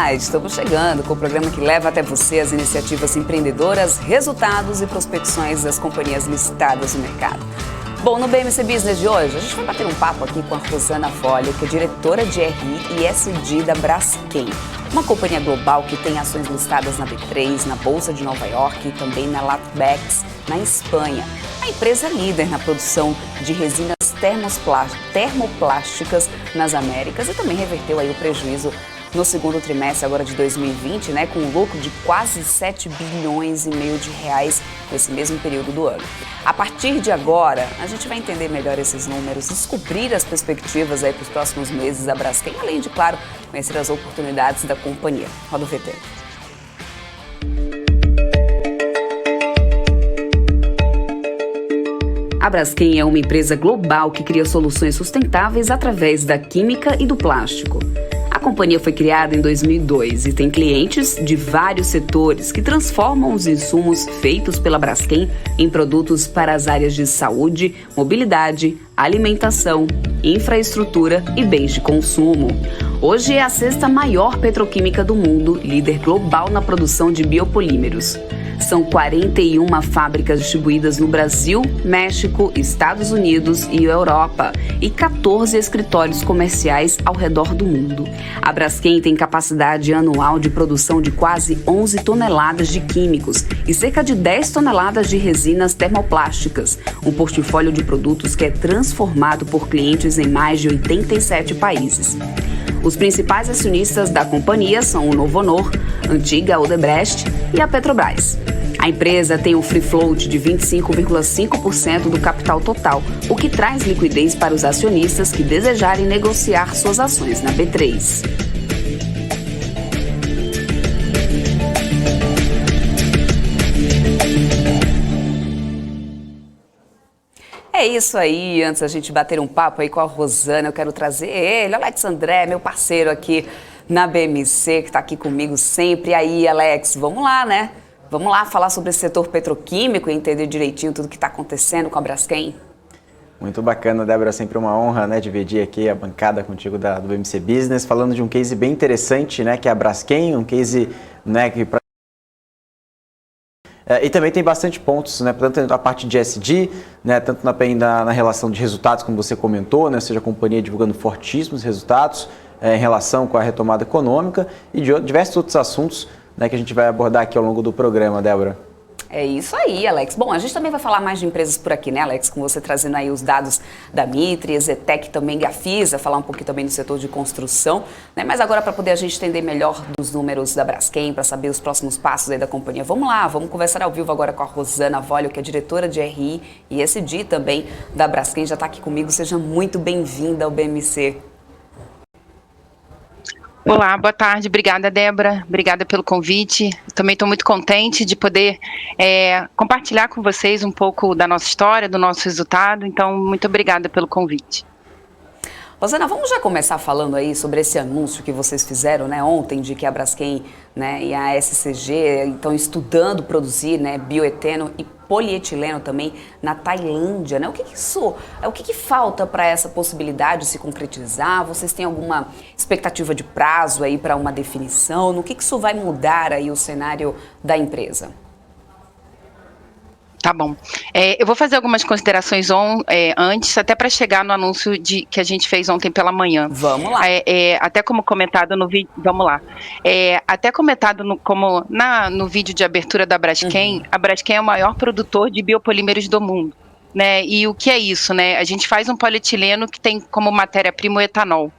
verdade, estamos chegando com o programa que leva até você as iniciativas empreendedoras, resultados e prospecções das companhias listadas no mercado. Bom, no BMC Business de hoje, a gente vai bater um papo aqui com a Rosana Folli, que é diretora de RI e ESG da Braskem, uma companhia global que tem ações listadas na B3, na Bolsa de Nova York e também na Latbex, na Espanha. A empresa é líder na produção de resinas termoplásticas nas Américas e também reverteu aí o prejuízo no segundo trimestre agora de 2020, né, com um lucro de quase 7 bilhões e meio de reais nesse mesmo período do ano. A partir de agora, a gente vai entender melhor esses números, descobrir as perspectivas aí para os próximos meses da Braskem, além de, claro, conhecer as oportunidades da companhia. Roda o VT. A Braskem é uma empresa global que cria soluções sustentáveis através da química e do plástico. A companhia foi criada em 2002 e tem clientes de vários setores que transformam os insumos feitos pela Braskem em produtos para as áreas de saúde, mobilidade, alimentação, infraestrutura e bens de consumo. Hoje é a sexta maior petroquímica do mundo, líder global na produção de biopolímeros. São 41 fábricas distribuídas no Brasil, México, Estados Unidos e Europa e 14 escritórios comerciais ao redor do mundo. A Braskem tem capacidade anual de produção de quase 11 toneladas de químicos e cerca de 10 toneladas de resinas termoplásticas, um portfólio de produtos que é transformado por clientes em mais de 87 países. Os principais acionistas da companhia são o Novo Honor, antiga Odebrecht e a Petrobras. A empresa tem um free float de 25,5% do capital total, o que traz liquidez para os acionistas que desejarem negociar suas ações na B3. É isso aí, antes da gente bater um papo aí com a Rosana, eu quero trazer ele, Alex André, meu parceiro aqui na BMC, que está aqui comigo sempre. E aí, Alex, vamos lá, né? Vamos lá falar sobre esse setor petroquímico e entender direitinho tudo que está acontecendo com a Braskem? Muito bacana, Débora, sempre uma honra, né, dividir aqui a bancada contigo do BMC Business, falando de um case bem interessante, né, que é a Braskem, um case, né, que e também tem bastante pontos, né, tanto na parte de ESG, né, tanto na relação de resultados, como você comentou, né, ou seja, a companhia divulgando fortíssimos resultados em relação com a retomada econômica e de diversos outros assuntos, né, que a gente vai abordar aqui ao longo do programa, Débora. É isso aí, Alex. Bom, a gente também vai falar mais de empresas por aqui, né, Alex? Com você trazendo aí os dados da Mitre, Zetec também, Gafisa, falar um pouquinho também do setor de construção, né? Mas agora para poder a gente entender melhor dos números da Braskem, para saber os próximos passos aí da companhia, vamos lá, vamos conversar ao vivo agora com a Rosana Folli, que é diretora de RI e ESG também da Braskem, já está aqui comigo. Seja muito bem-vinda ao BMC. Olá, boa tarde. Obrigada, Débora. Obrigada pelo convite. Também estou muito contente de poder compartilhar com vocês um pouco da nossa história, do nosso resultado. Então, muito obrigada pelo convite. Rosana, vamos já começar falando aí sobre esse anúncio que vocês fizeram, né, ontem, de que a Braskem, né, e a SCG estão estudando produzir, né, bioetano e polietileno também na Tailândia, né? O que falta para essa possibilidade se concretizar? Vocês têm alguma expectativa de prazo aí para uma definição? No que isso vai mudar aí o cenário da empresa? Tá bom. Eu vou fazer algumas considerações antes, até para chegar no anúncio que a gente fez ontem pela manhã. Vamos lá. Até como comentado no vídeo, vamos lá. Até comentado no vídeo de abertura da Braskem, a Braskem é o maior produtor de biopolímeros do mundo, né? E o que é isso, né? A gente faz um polietileno que tem como matéria-prima o etanol.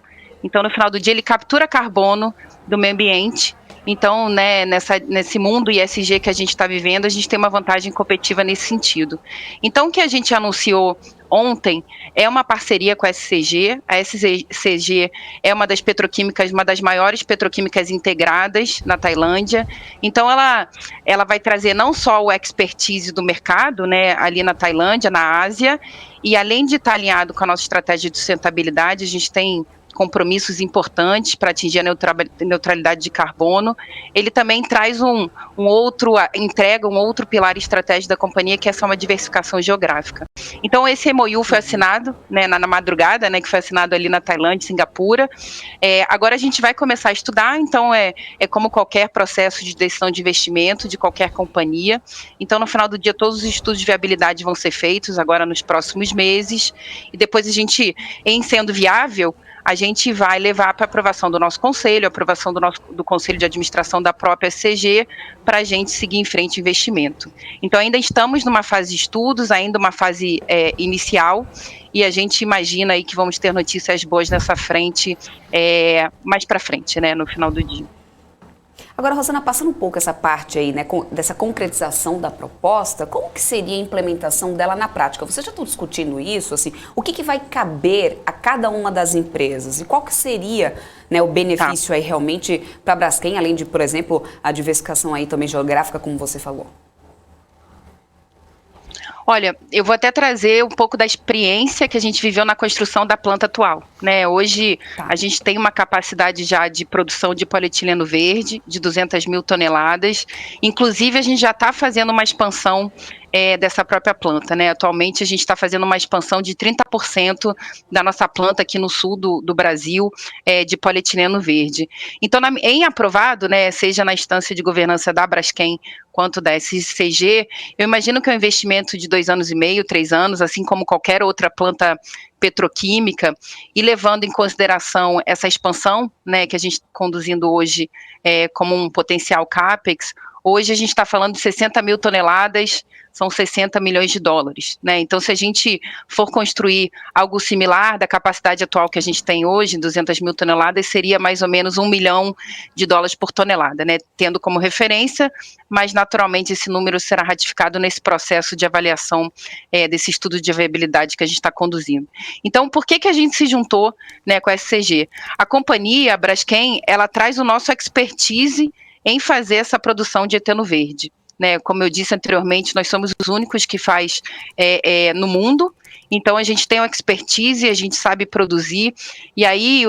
Então, no final do dia, ele captura carbono do meio ambiente. Então, né, nesse mundo ESG que a gente está vivendo, a gente tem uma vantagem competitiva nesse sentido. Então, o que a gente anunciou ontem é uma parceria com a SCG. A SCG é uma das petroquímicas, uma das maiores petroquímicas integradas na Tailândia. Então, ela vai trazer não só o expertise do mercado, né, ali na Tailândia, na Ásia, e além de estar alinhado com a nossa estratégia de sustentabilidade, a gente tem compromissos importantes para atingir a neutralidade de carbono, ele também traz entrega um outro pilar estratégico da companhia, que é uma diversificação geográfica. Então, esse MOU foi assinado, né, na madrugada, né, que foi assinado ali na Tailândia, Singapura. Agora a gente vai começar a estudar, então é como qualquer processo de decisão de investimento de qualquer companhia. Então, no final do dia, todos os estudos de viabilidade vão ser feitos agora nos próximos meses, e depois a gente, em sendo viável, a gente vai levar para aprovação do nosso conselho, aprovação do conselho de administração da própria SCG, para a gente seguir em frente o investimento. Então, ainda estamos numa fase de estudos, ainda uma fase inicial, e a gente imagina aí que vamos ter notícias boas nessa frente, mais para frente, né, no final do dia. Agora, Rosana, passando um pouco essa parte aí, né, dessa concretização da proposta, como que seria a implementação dela na prática? Vocês já estão discutindo isso, assim, o que vai caber a cada uma das empresas? E qual que seria, né, o benefício aí realmente para a Braskem, além de, por exemplo, a diversificação aí também geográfica, como você falou? Olha, eu vou até trazer um pouco da experiência que a gente viveu na construção da planta atual, né? Hoje a gente tem uma capacidade já de produção de polietileno verde de 200 mil toneladas. Inclusive, a gente já está fazendo uma expansão dessa própria planta, né? Atualmente a gente está fazendo uma expansão de 30% da nossa planta aqui no sul do Brasil, de polietileno verde. Então, em aprovado, né, seja na instância de governança da Braskem quanto da SCG, eu imagino que é um investimento de 2 anos e meio, 3 anos, assim como qualquer outra planta petroquímica, e levando em consideração essa expansão, né, que a gente está conduzindo hoje como um potencial CAPEX. Hoje a gente está falando de 60 mil toneladas, são 60 milhões de dólares, né? Então, se a gente for construir algo similar da capacidade atual que a gente tem hoje, 200 mil toneladas, seria mais ou menos $1 milhão por tonelada, né? Tendo como referência, mas naturalmente esse número será ratificado nesse processo de avaliação desse estudo de viabilidade que a gente está conduzindo. Então, por que a gente se juntou, né, com a SCG? A companhia, a Braskem, ela traz o nosso expertise em fazer essa produção de eteno verde. Né, como eu disse anteriormente, nós somos os únicos que faz no mundo, então a gente tem uma expertise, a gente sabe produzir, e aí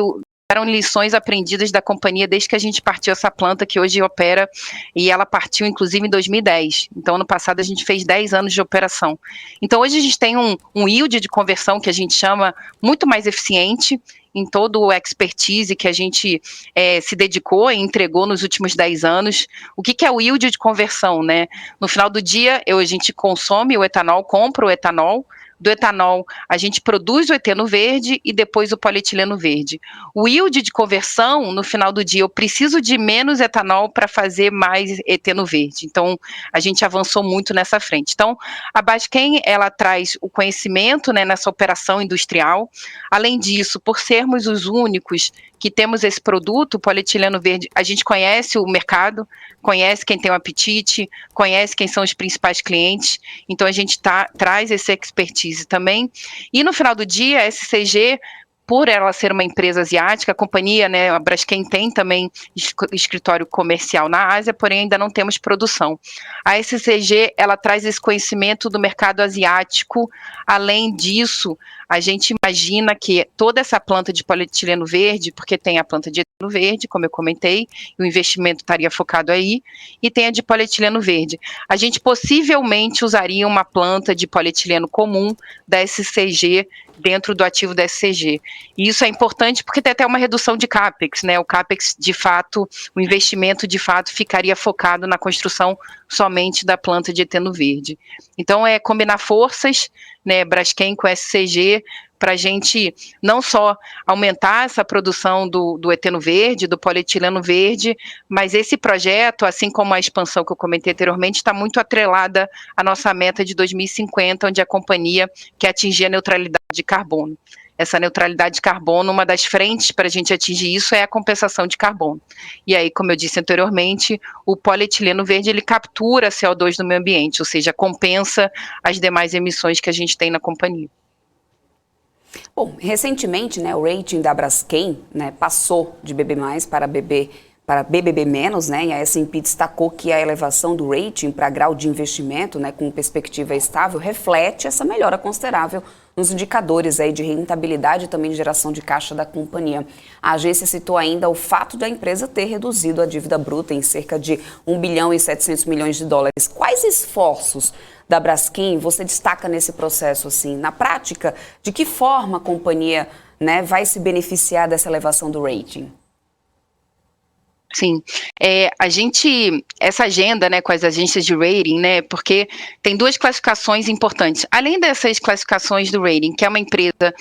eram lições aprendidas da companhia desde que a gente partiu essa planta que hoje opera, e ela partiu inclusive em 2010, então ano passado a gente fez 10 anos de operação. Então hoje a gente tem um yield de conversão que a gente chama muito mais eficiente, em todo o expertise que a gente se dedicou e entregou nos últimos 10 anos. O que é o yield de conversão, né? No final do dia, a gente consome o etanol, compra o etanol, do etanol a gente produz o eteno verde e depois o polietileno verde. O yield de conversão, no final do dia, eu preciso de menos etanol para fazer mais eteno verde. Então, a gente avançou muito nessa frente. Então, a Braskem, ela traz o conhecimento, né, nessa operação industrial. Além disso, por sermos os únicos que temos esse produto, o polietileno verde, a gente conhece o mercado, conhece quem tem o apetite, conhece quem são os principais clientes, então a gente traz esse expertise também. E no final do dia, a SCG, por ela ser uma empresa asiática, a companhia, né, a Braskem tem também escritório comercial na Ásia, porém ainda não temos produção. A SCG, ela traz esse conhecimento do mercado asiático. Além disso, a gente imagina que toda essa planta de polietileno verde, porque tem a planta de eteno verde, como eu comentei, e o investimento estaria focado aí, e tem a de polietileno verde. A gente possivelmente usaria uma planta de polietileno comum da SCG dentro do ativo da SCG. E isso é importante porque tem até uma redução de CAPEX, né? O CAPEX, de fato, o investimento, de fato, ficaria focado na construção somente da planta de eteno verde. Então, é combinar forças, né, Braskem com SCG, para a gente não só aumentar essa produção do eteno verde, do polietileno verde, mas esse projeto, assim como a expansão que eu comentei anteriormente, está muito atrelada à nossa meta de 2050, onde a companhia quer atingir a neutralidade de carbono. Essa neutralidade de carbono, uma das frentes para a gente atingir isso é a compensação de carbono. E aí, como eu disse anteriormente, o polietileno verde, ele captura CO2 no meio ambiente, ou seja, compensa as demais emissões que a gente tem na companhia. Bom, recentemente, né, o rating da Braskem, né, passou de BB+, para BBB-, né, e a S&P destacou que a elevação do rating para grau de investimento, né, com perspectiva estável, reflete essa melhora considerável nos indicadores aí de rentabilidade e também de geração de caixa da companhia. A agência citou ainda o fato da empresa ter reduzido a dívida bruta em cerca de 1 bilhão e 700 milhões de dólares. Quais esforços da Braskem você destaca nesse processo, assim? Na prática, de que forma a companhia, né, vai se beneficiar dessa elevação do rating? Sim, essa agenda, né, com as agências de rating, né, porque tem duas classificações importantes. Além dessas classificações do rating, que é uma empresa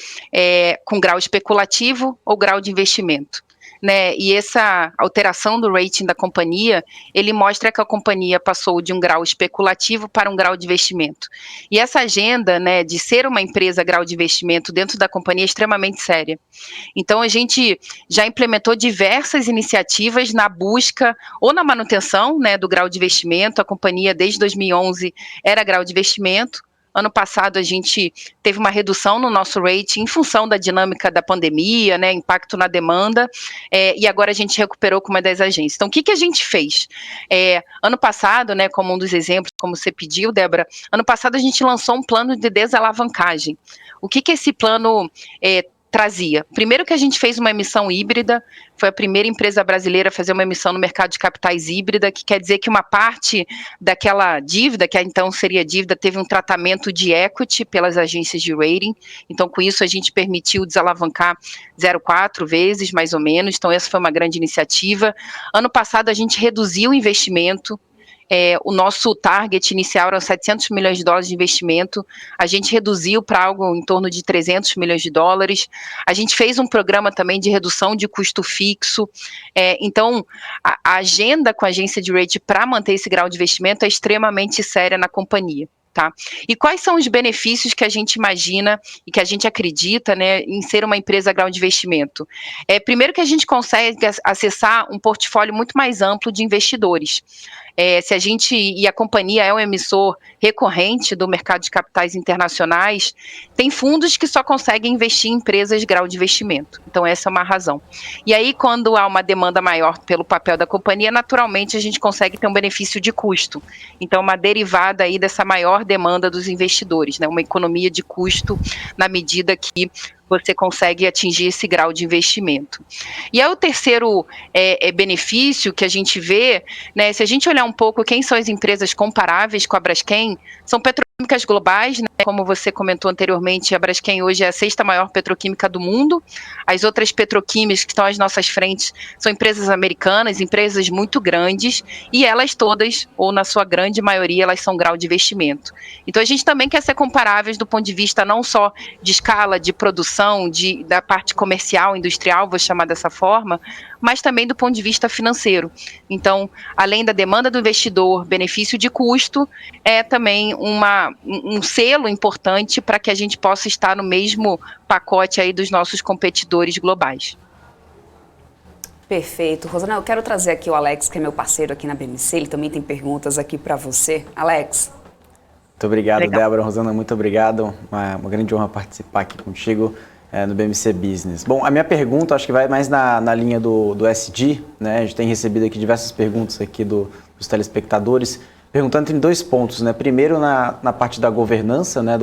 com grau especulativo ou grau de investimento, né, e essa alteração do rating da companhia, ele mostra que a companhia passou de um grau especulativo para um grau de investimento. E essa agenda, né, de ser uma empresa grau de investimento dentro da companhia é extremamente séria. Então, a gente já implementou diversas iniciativas na busca ou na manutenção, né, do grau de investimento. A companhia, desde 2011, era grau de investimento. Ano passado, a gente teve uma redução no nosso rating em função da dinâmica da pandemia, né, impacto na demanda, e agora a gente recuperou com uma das agências. Então, o que a gente fez? Ano passado, né, como um dos exemplos, como você pediu, Débora, ano passado a gente lançou um plano de desalavancagem. O que esse plano trazia? Primeiro que a gente fez uma emissão híbrida, foi a primeira empresa brasileira a fazer uma emissão no mercado de capitais híbrida, que quer dizer que uma parte daquela dívida, que então seria dívida, teve um tratamento de equity pelas agências de rating. Então, com isso, a gente permitiu desalavancar 0,4 vezes, mais ou menos. Então, essa foi uma grande iniciativa. Ano passado, a gente reduziu o investimento. O nosso target inicial era 700 milhões de dólares de investimento, a gente reduziu para algo em torno de 300 milhões de dólares, a gente fez um programa também de redução de custo fixo, então a agenda com a agência de rating para manter esse grau de investimento é extremamente séria na companhia. Tá? E quais são os benefícios que a gente imagina e que a gente acredita, né, em ser uma empresa grau de investimento? Primeiro que a gente consegue acessar um portfólio muito mais amplo de investidores. Se a gente, e a companhia é um emissor recorrente do mercado de capitais internacionais, tem fundos que só conseguem investir em empresas grau de investimento. Então, essa é uma razão. E aí, quando há uma demanda maior pelo papel da companhia, naturalmente a gente consegue ter um benefício de custo. Então, uma derivada aí dessa maior demanda dos investidores, né? Uma economia de custo na medida que você consegue atingir esse grau de investimento. E aí o terceiro benefício que a gente vê, né, se a gente olhar um pouco quem são as empresas comparáveis com a Braskem, são petroquímicas globais, né, como você comentou anteriormente, a Braskem hoje é a 6ª maior petroquímica do mundo, as outras petroquímicas que estão às nossas frentes são empresas americanas, empresas muito grandes, e elas todas, ou na sua grande maioria, elas são grau de investimento. Então a gente também quer ser comparáveis do ponto de vista não só de escala, de produção, da parte comercial, industrial, vou chamar dessa forma, mas também do ponto de vista financeiro. Então, além da demanda do investidor, benefício de custo, é também um selo importante para que a gente possa estar no mesmo pacote aí dos nossos competidores globais. Perfeito. Rosana, eu quero trazer aqui o Alex, que é meu parceiro aqui na BMC, ele também tem perguntas aqui para você. Alex. Muito obrigado, Débora. Rosana, muito obrigado. Uma grande honra participar aqui contigo no BMC Business. Bom, a minha pergunta acho que vai mais na linha do ESG, né? A gente tem recebido aqui diversas perguntas aqui dos telespectadores, perguntando em 2 pontos, né? Primeiro na parte da governança, né?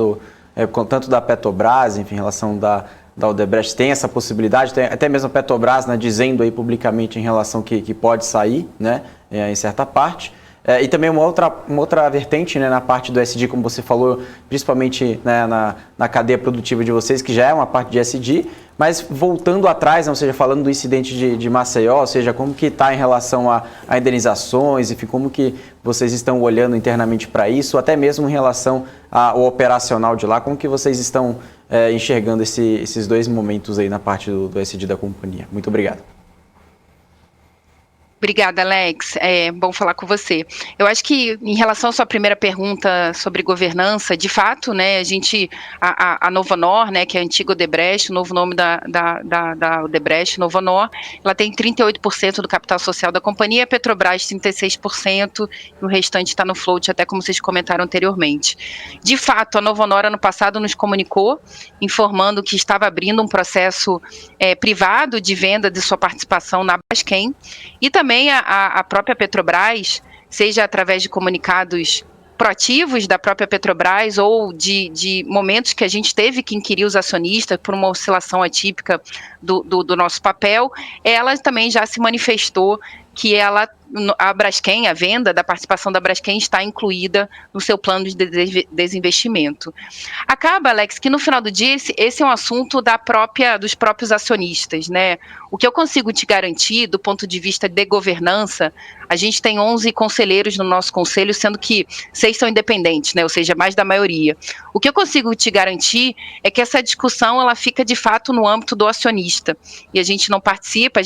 Tanto da Petrobras, enfim, em relação da Odebrecht, tem essa possibilidade, tem até mesmo a Petrobras, né, dizendo aí publicamente em relação que pode sair, né? Em certa parte. E também uma outra vertente, né, na parte do ESG, como você falou, principalmente, né, na cadeia produtiva de vocês, que já é uma parte de ESG, mas voltando atrás, ou seja, falando do incidente de Maceió, ou seja, como que está em relação a indenizações, enfim, como que vocês estão olhando internamente para isso, até mesmo em relação ao operacional de lá, como que vocês estão enxergando esses 2 momentos aí na parte do ESG da companhia. Muito obrigado. Obrigada, Alex. É bom falar com você. Eu acho que, em relação à sua primeira pergunta sobre governança, de fato, né, a Novonor, né, que é a antiga Odebrecht, o novo nome da Odebrecht, Novonor, ela tem 38% do capital social da companhia, a Petrobras 36%, e o restante está no float, até como vocês comentaram anteriormente. De fato, a Novonor, ano passado, nos comunicou, informando que estava abrindo um processo privado de venda de sua participação na Braskem, e também a própria Petrobras, seja através de comunicados proativos da própria Petrobras ou de momentos que a gente teve que inquirir os acionistas por uma oscilação atípica do nosso papel, ela também já se manifestou que a Braskem, a venda da participação da Braskem está incluída no seu plano de desinvestimento. Acaba, Alex, que no final do dia esse é um assunto dos próprios acionistas, né? O que eu consigo te garantir do ponto de vista de governança, a gente tem 11 conselheiros no nosso conselho, sendo que 6 são independentes, né? Ou seja, mais da maioria. O que eu consigo te garantir é que essa discussão ela fica de fato no âmbito do acionista e a gente não participa.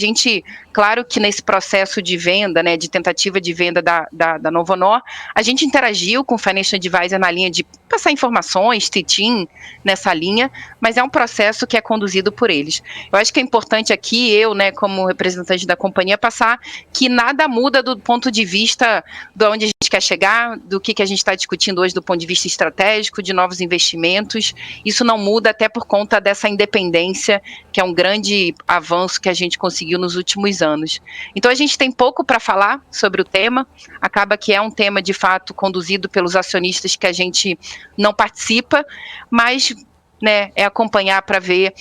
Claro que nesse processo de venda, né, de tentativa de venda da Novonor, a gente interagiu com o Financial Advisor na linha de passar informações, team nessa linha, mas é um processo que é conduzido por eles. Eu acho que é importante aqui, né, como representante da companhia, passar que nada muda do ponto de vista de onde a gente quer chegar, do que a gente está discutindo hoje do ponto de vista estratégico, de novos investimentos. Isso não muda até por conta dessa independência, que é um grande avanço que a gente conseguiu nos últimos anos. Então a gente tem pouco para falar sobre o tema, acaba que é um tema de fato conduzido pelos acionistas que a gente não participa, mas, né, é acompanhar para ver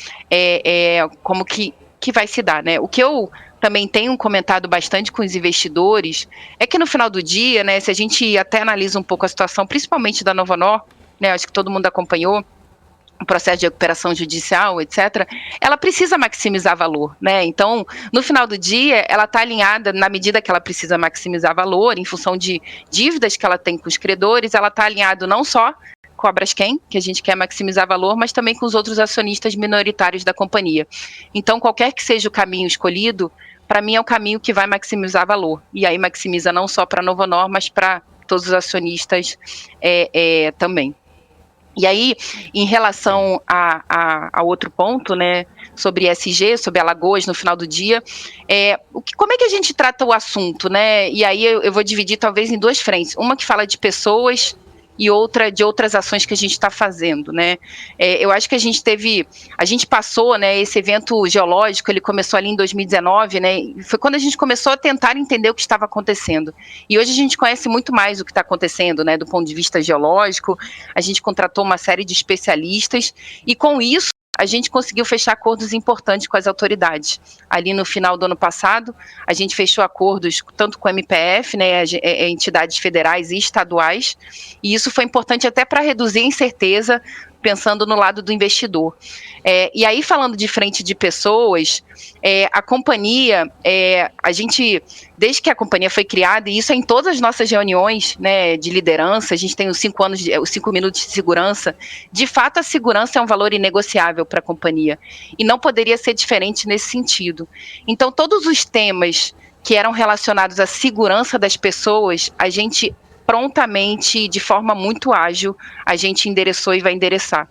como que vai se dar, né? O que eu também tenho comentado bastante com os investidores é que no final do dia, né, se a gente até analisa um pouco a situação, principalmente da Novonor, né, acho que todo mundo acompanhou o processo de recuperação judicial, etc., ela precisa maximizar valor, né? Então, no final do dia, ela está alinhada, na medida que ela precisa maximizar valor, em função de dívidas que ela tem com os credores, ela está alinhada não só com a Braskem, que a gente quer maximizar valor, mas também com os outros acionistas minoritários da companhia. Então, qualquer que seja o caminho escolhido, para mim é o caminho que vai maximizar valor. E aí maximiza não só para a Novonor, mas para todos os acionistas também. E aí, em relação a outro ponto, né, sobre ESG, sobre Alagoas no final do dia, como é que a gente trata o assunto, né? E aí eu vou dividir talvez em 2 frentes. Uma que fala de pessoas e outra de outras ações que a gente está fazendo, né? Eu acho que a gente passou, né, esse evento geológico, ele começou ali em 2019, né? Foi quando a gente começou a tentar entender o que estava acontecendo. E hoje a gente conhece muito mais o que está acontecendo, né, do ponto de vista geológico. A gente contratou uma série de especialistas e com isso a gente conseguiu fechar acordos importantes com as autoridades. Ali no final do ano passado, a gente fechou acordos tanto com o MPF, né, entidades federais e estaduais, e isso foi importante até para reduzir a incerteza, pensando no lado do investidor. E aí, falando de frente de pessoas, a companhia, desde que a companhia foi criada, e isso é em todas as nossas reuniões, né, de liderança, a gente tem os 5 minutos de segurança, de fato a segurança é um valor inegociável para a companhia, e não poderia ser diferente nesse sentido. Então, todos os temas que eram relacionados à segurança das pessoas, a gente prontamente, de forma muito ágil, a gente endereçou e vai endereçar.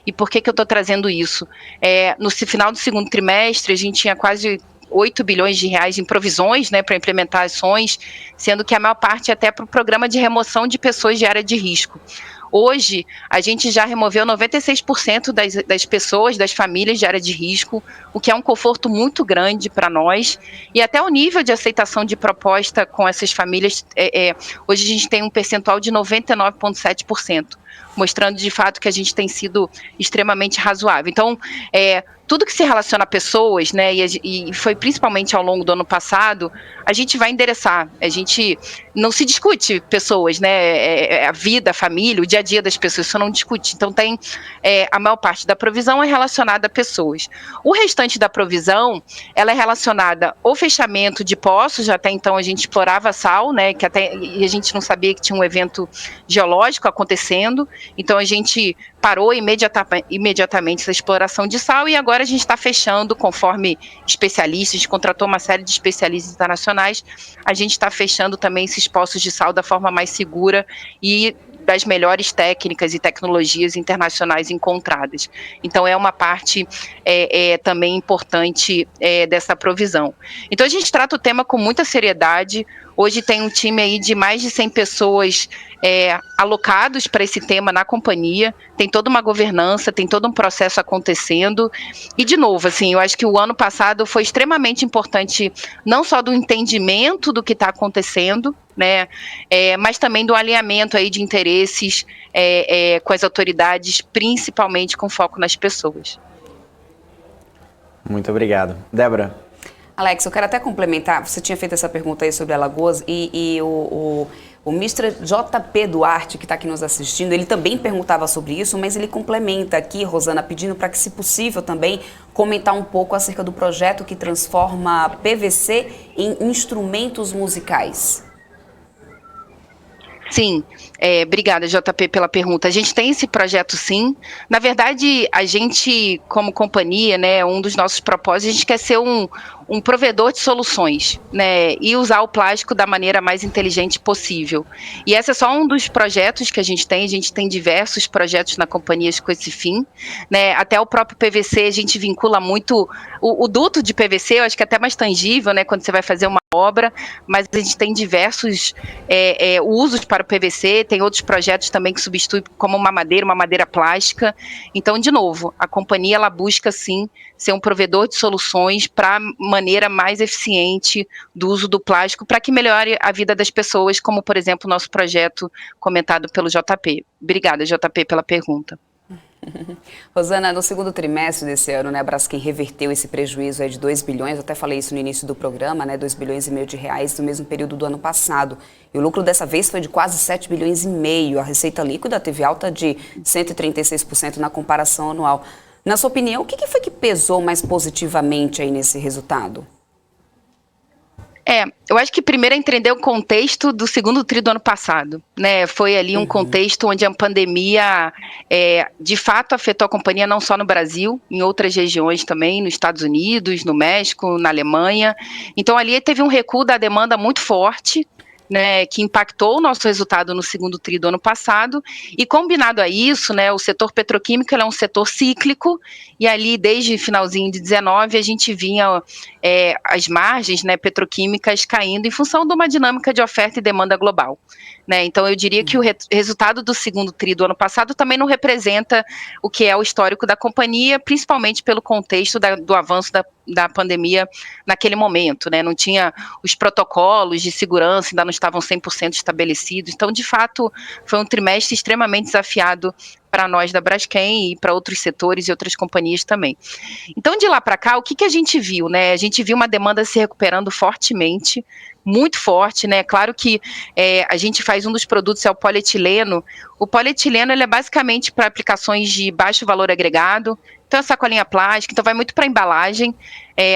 E por que eu estou trazendo isso? No final do segundo trimestre, a gente tinha quase 8 bilhões de reais em provisões, né, para implementar ações, sendo que a maior parte até para o programa de remoção de pessoas de área de risco. Hoje, a gente já removeu 96% das pessoas, das famílias de área de risco, o que é um conforto muito grande para nós. E até o nível de aceitação de proposta com essas famílias, hoje a gente tem um percentual de 99,7%, mostrando de fato que a gente tem sido extremamente razoável. Então, tudo que se relaciona a pessoas, né, e foi principalmente ao longo do ano passado, a gente vai endereçar. A gente não se discute pessoas, né, a vida, a família, o dia a dia das pessoas, isso não discute. Então a maior parte da provisão é relacionada a pessoas. O restante da provisão, ela é relacionada ao fechamento de poços. Até então a gente explorava sal, né, e a gente não sabia que tinha um evento geológico acontecendo, então a gente parou imediatamente essa exploração de sal e agora a gente está fechando, conforme especialistas, a gente contratou uma série de especialistas internacionais, a gente está fechando também esses poços de sal da forma mais segura e das melhores técnicas e tecnologias internacionais encontradas. Então, é uma parte também importante dessa provisão. Então, a gente trata o tema com muita seriedade. Hoje tem um time aí de mais de 100 pessoas alocados para esse tema na companhia, tem toda uma governança, tem todo um processo acontecendo, e de novo, assim, eu acho que o ano passado foi extremamente importante, não só do entendimento do que está acontecendo, né? Mas também do alinhamento aí de interesses com as autoridades, principalmente com foco nas pessoas. Muito obrigado. Débora. Alex, eu quero até complementar, você tinha feito essa pergunta aí sobre Alagoas e o Mr. JP Duarte, que está aqui nos assistindo, ele também perguntava sobre isso, mas ele complementa aqui, Rosana, pedindo para que, se possível, também comentar um pouco acerca do projeto que transforma PVC em instrumentos musicais. Sim, obrigada, JP, pela pergunta. A gente tem esse projeto, sim. Na verdade, a gente, como companhia, né, um dos nossos propósitos, a gente quer ser um provedor de soluções, né, e usar o plástico da maneira mais inteligente possível. E esse é só um dos projetos que a gente tem diversos projetos na companhia com esse fim, né, até o próprio PVC a gente vincula muito, o duto de PVC eu acho que é até mais tangível, né, quando você vai fazer uma obra, mas a gente tem diversos usos para o PVC, tem outros projetos também que substituem como uma madeira plástica. Então, de novo, a companhia ela busca sim ser um provedor de soluções para a maneira mais eficiente do uso do plástico, para que melhore a vida das pessoas, como, por exemplo, o nosso projeto comentado pelo JP. Obrigada, JP, pela pergunta. Rosana, no segundo trimestre desse ano, né, a Braskem reverteu esse prejuízo aí de 2 bilhões, eu até falei isso no início do programa, né, 2 bilhões e meio de reais no mesmo período do ano passado. E o lucro dessa vez foi de quase 7 bilhões e meio. A receita líquida teve alta de 136% na comparação anual. Na sua opinião, o que foi que pesou mais positivamente aí nesse resultado? Eu acho que primeiro é entender o contexto do segundo tri do ano passado, né? Foi ali um contexto onde a pandemia, de fato, afetou a companhia não só no Brasil, em outras regiões também, nos Estados Unidos, no México, na Alemanha. Então, ali teve um recuo da demanda muito forte, né, que impactou o nosso resultado no segundo tri do ano passado, e combinado a isso, né, o setor petroquímico é um setor cíclico, e ali desde finalzinho de 19 a gente vinha as margens, né, petroquímicas caindo em função de uma dinâmica de oferta e demanda global, né? Então eu diria que o resultado do segundo tri do ano passado também não representa o que é o histórico da companhia, principalmente pelo contexto do avanço da pandemia naquele momento, né? Não tinha os protocolos de segurança, ainda não estavam 100% estabelecidos. Então, de fato, foi um trimestre extremamente desafiado para nós da Braskem e para outros setores e outras companhias também. Então, de lá para cá, o que a gente viu, né? A gente viu uma demanda se recuperando fortemente, muito forte, né? Claro que a gente faz um dos produtos, é o polietileno. O polietileno ele é basicamente para aplicações de baixo valor agregado, então a sacolinha plástica, então vai muito para embalagem.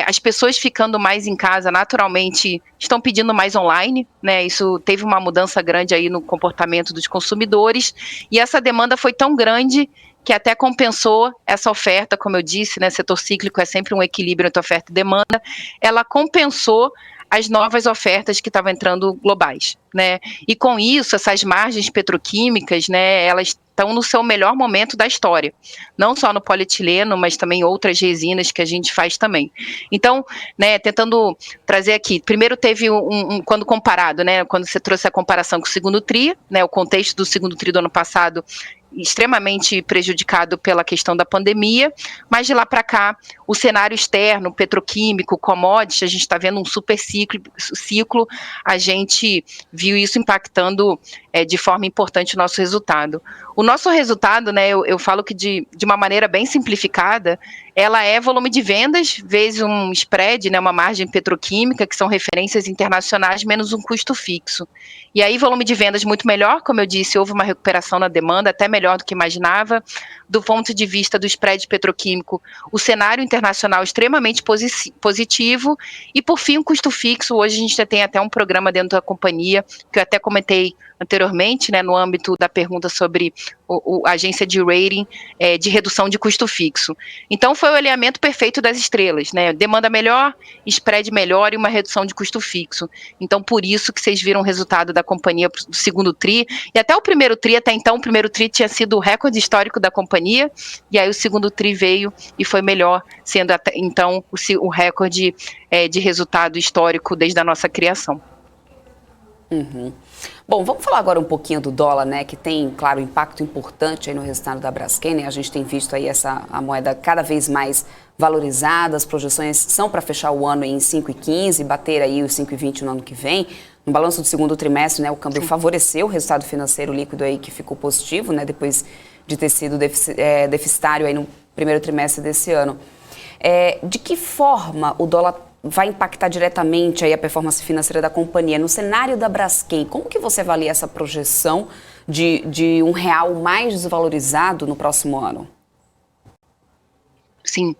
As pessoas ficando mais em casa, naturalmente, estão pedindo mais online, né? Isso teve uma mudança grande aí no comportamento dos consumidores, e essa demanda foi tão grande que até compensou essa oferta, como eu disse, né? Setor cíclico é sempre um equilíbrio entre oferta e demanda, ela compensou as novas ofertas que estavam entrando globais, né? E com isso, essas margens petroquímicas, né, elas estão no seu melhor momento da história, não só no polietileno, mas também outras resinas que a gente faz também. Então, né, tentando trazer aqui, primeiro teve quando comparado, né, quando você trouxe a comparação com o segundo tri, né, o contexto do segundo tri do ano passado, extremamente prejudicado pela questão da pandemia, mas de lá para cá, o cenário externo, petroquímico, commodities, a gente está vendo um super ciclo, a gente viu isso impactando de forma importante o nosso resultado. O nosso resultado, né, eu falo que de uma maneira bem simplificada, ela é volume de vendas, vezes um spread, né, uma margem petroquímica, que são referências internacionais, menos um custo fixo. E aí, volume de vendas muito melhor, como eu disse, houve uma recuperação na demanda, até melhor do que imaginava. Do ponto de vista do spread petroquímico, o cenário internacional extremamente positivo. E, por fim, o custo fixo. Hoje a gente já tem até um programa dentro da companhia, que eu até comentei anteriormente, né, no âmbito da pergunta sobre a agência de rating de redução de custo fixo. Então, foi o alinhamento perfeito das estrelas, né? Demanda melhor, spread melhor e uma redução de custo fixo. Então, por isso que vocês viram o resultado da companhia do segundo tri, e até o primeiro tri, até então, o primeiro tri tinha sido o recorde histórico da companhia, e aí o segundo tri veio e foi melhor, sendo até então o recorde de resultado histórico desde a nossa criação. Bom, vamos falar agora um pouquinho do dólar, né, que tem, claro, impacto importante aí no resultado da Braskem, né? A gente tem visto aí a moeda cada vez mais valorizada, as projeções são para fechar o ano em 5,15, bater aí os 5,20 no ano que vem. No balanço do segundo trimestre, né, o câmbio favoreceu o resultado financeiro líquido aí que ficou positivo, né, depois de ter sido deficitário aí no primeiro trimestre desse ano. De que forma o dólar vai impactar diretamente aí a performance financeira da companhia? No cenário da Braskem, como que você avalia essa projeção de um real mais desvalorizado no próximo ano? Sim,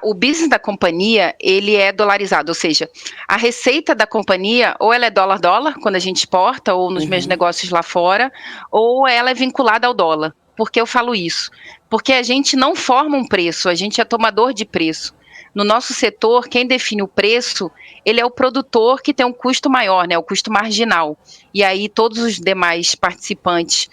o business da companhia, ele é dolarizado, ou seja, a receita da companhia, ou ela é dólar-dólar, quando a gente exporta, ou nos meus negócios lá fora, ou ela é vinculada ao dólar. Por que eu falo isso? Porque a gente não forma um preço, a gente é tomador de preço. No nosso setor, quem define o preço, ele é o produtor que tem um custo maior, né, o custo marginal. E aí todos os demais participantes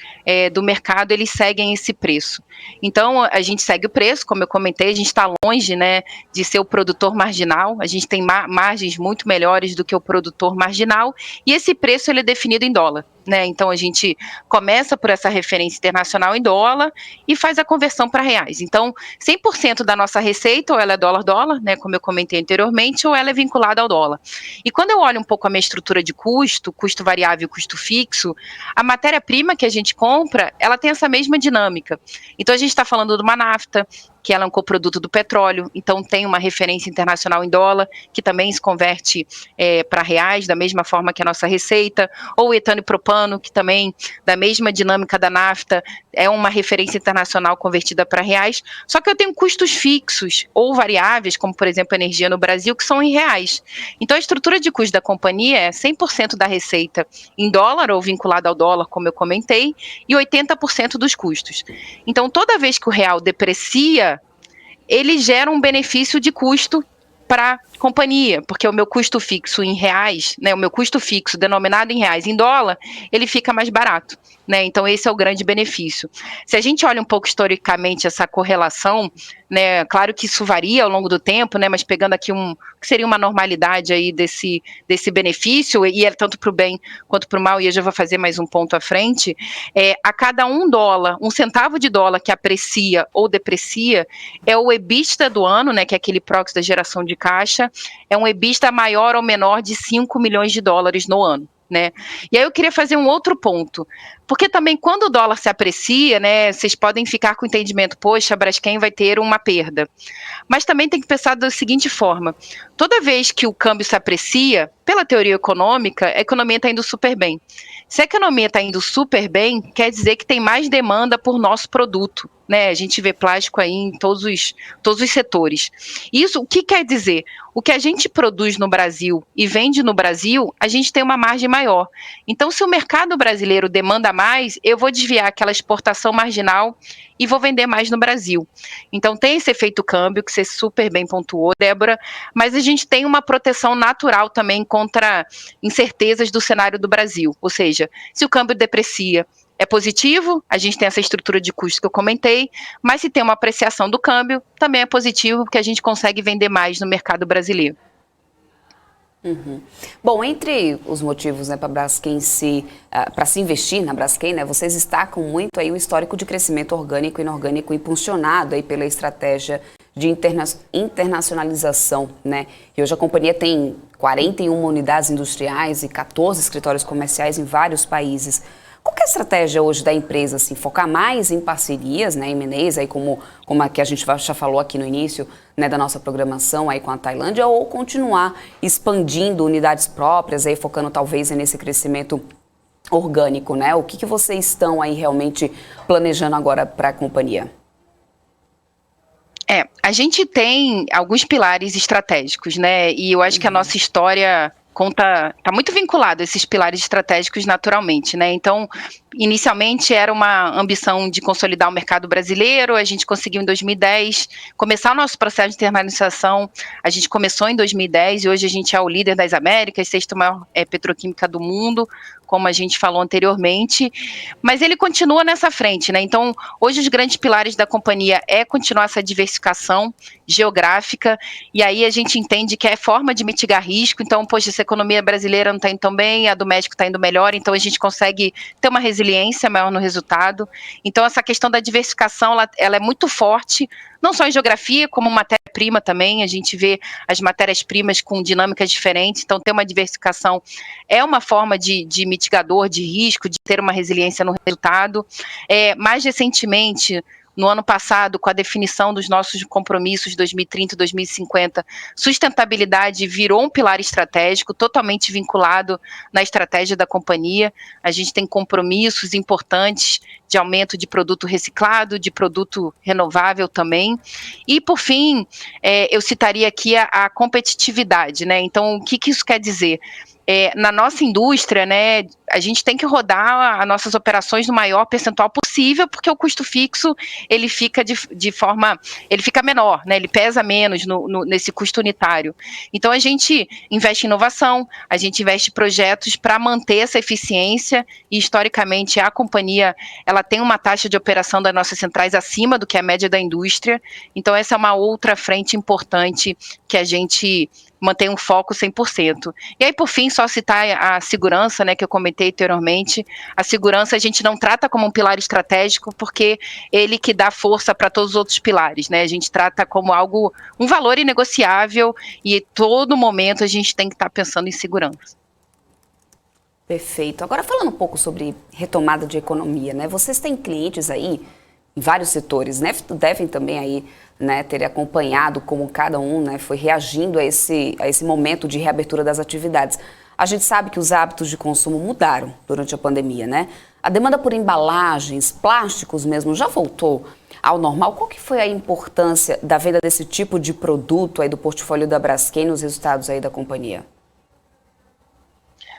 do mercado, eles seguem esse preço. Então, a gente segue o preço, como eu comentei, a gente está longe, né, de ser o produtor marginal, a gente tem margens muito melhores do que o produtor marginal, e esse preço ele é definido em dólar. Né? Então, a gente começa por essa referência internacional em dólar e faz a conversão para reais. Então, 100% da nossa receita, ou ela é dólar-dólar, né, como eu comentei anteriormente, ou ela é vinculada ao dólar. E quando eu olho um pouco a minha estrutura de custo variável e custo fixo, a matéria-prima que a gente compra, ela tem essa mesma dinâmica. Então, a gente está falando de uma nafta, que ela é um coproduto do petróleo, então tem uma referência internacional em dólar, que também se converte para reais, da mesma forma que a nossa receita, ou etano e propano, que também, da mesma dinâmica da nafta, é uma referência internacional convertida para reais, só que eu tenho custos fixos ou variáveis, como por exemplo a energia no Brasil, que são em reais. Então a estrutura de custo da companhia é 100% da receita em dólar, ou vinculada ao dólar, como eu comentei, e 80% dos custos. Então toda vez que o real deprecia, ele gera um benefício de custo para a companhia, porque o meu custo fixo em reais, né, o meu custo fixo denominado em reais em dólar, ele fica mais barato, né? Então esse é o grande benefício. Se a gente olha um pouco historicamente essa correlação, né, claro que isso varia ao longo do tempo, né, mas pegando aqui que seria uma normalidade aí desse benefício, e é tanto para o bem quanto para o mal, e eu já vou fazer mais um ponto à frente, a cada um centavo de dólar que aprecia ou deprecia, é o EBITDA do ano, né, que é aquele proxy da geração de caixa, é um EBITDA maior ou menor de 5 milhões de dólares no ano. Né? E aí eu queria fazer um outro ponto, porque também quando o dólar se aprecia, né, vocês podem ficar com o entendimento, poxa, a Braskem vai ter uma perda, mas também tem que pensar da seguinte forma, toda vez que o câmbio se aprecia, pela teoria econômica, a economia está indo super bem. Se a economia está indo super bem, quer dizer que tem mais demanda por nosso produto, né? A gente vê plástico aí em todos os setores. Isso, o que quer dizer? O que a gente produz no Brasil e vende no Brasil, a gente tem uma margem maior. Então, se o mercado brasileiro demanda mais, eu vou desviar aquela exportação marginal e vou vender mais no Brasil. Então, tem esse efeito câmbio, que você super bem pontuou, Débora, mas a gente tem uma proteção natural também contra incertezas do cenário do Brasil. Ou seja, se o câmbio deprecia, é positivo, a gente tem essa estrutura de custo que eu comentei, mas se tem uma apreciação do câmbio, também é positivo, porque a gente consegue vender mais no mercado brasileiro. Bom, entre os motivos, né, para Braskem para se investir na Braskem, né, vocês destacam muito aí o histórico de crescimento orgânico e inorgânico impulsionado aí pela estratégia de internacionalização, né? E hoje a companhia tem 41 unidades industriais e 14 escritórios comerciais em vários países. Qual que é a estratégia hoje da empresa, assim, focar mais em parcerias, né, em M&As, aí como a que a gente já falou aqui no início, né, da nossa programação aí com a Tailândia, ou continuar expandindo unidades próprias, aí focando talvez nesse crescimento orgânico, né? O que vocês estão aí realmente planejando agora para a companhia? A gente tem alguns pilares estratégicos, né? E eu acho que a nossa história está muito vinculado a esses pilares estratégicos naturalmente, né? Então, inicialmente era uma ambição de consolidar o mercado brasileiro, a gente conseguiu em 2010 começar o nosso processo de internacionalização, a gente começou em 2010 e hoje a gente é o líder das Américas, sexta maior petroquímica do mundo, como a gente falou anteriormente, mas ele continua nessa frente, né? Então, hoje os grandes pilares da companhia é continuar essa diversificação geográfica, e aí a gente entende que é forma de mitigar risco. Então, poxa, essa economia brasileira não está indo tão bem, a do México está indo melhor, então a gente consegue ter uma resiliência maior no resultado. Então, essa questão da diversificação, ela é muito forte, não só em geografia, como matéria-prima também. A gente vê as matérias-primas com dinâmicas diferentes, então ter uma diversificação é uma forma de mitigador de risco, de ter uma resiliência no resultado. Mais recentemente, no ano passado, com a definição dos nossos compromissos 2030 e 2050, sustentabilidade virou um pilar estratégico, totalmente vinculado na estratégia da companhia. A gente tem compromissos importantes de aumento de produto reciclado, de produto renovável também. E, por fim, eu citaria aqui a competitividade, né? Então, o que isso quer dizer? Na nossa indústria, né, a gente tem que rodar as nossas operações no maior percentual possível, porque o custo fixo ele fica ele fica menor, né, ele pesa menos nesse custo unitário. Então a gente investe em inovação, a gente investe em projetos para manter essa eficiência, e historicamente a companhia ela tem uma taxa de operação das nossas centrais acima do que a média da indústria. Então essa é uma outra frente importante que a gente mantém um foco 100%. E aí, por fim, só citar a segurança, né, que eu comentei anteriormente. A segurança a gente não trata como um pilar estratégico, porque ele que dá força para todos os outros pilares, né? A gente trata como algo, um valor inegociável, e todo momento a gente tem que estar pensando em segurança. Perfeito. Agora, falando um pouco sobre retomada de economia, né? Vocês têm clientes aí em vários setores, né? Devem também aí, né, ter acompanhado como cada um, né, foi reagindo a esse momento de reabertura das atividades. A gente sabe que os hábitos de consumo mudaram durante a pandemia, né? A demanda por embalagens, plásticos mesmo, já voltou ao normal. Qual que foi a importância da venda desse tipo de produto aí do portfólio da Braskem nos resultados aí da companhia?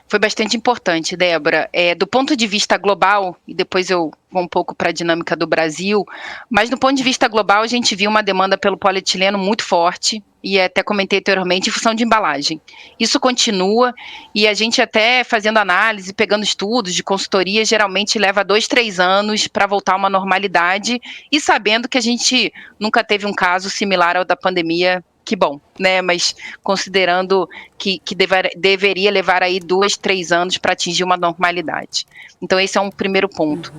Foi bastante importante, Débora. Do ponto de vista global, e depois eu vou um pouco para a dinâmica do Brasil, mas do ponto de vista global a gente viu uma demanda pelo polietileno muito forte, e até comentei anteriormente, em função de embalagem. Isso continua, e a gente até fazendo análise, pegando estudos de consultoria, geralmente leva 2, 3 anos para voltar a uma normalidade, e sabendo que a gente nunca teve um caso similar ao da pandemia. Que bom, né? Mas considerando que deveria levar aí 2, 3 anos para atingir uma normalidade. Então, esse é um primeiro ponto.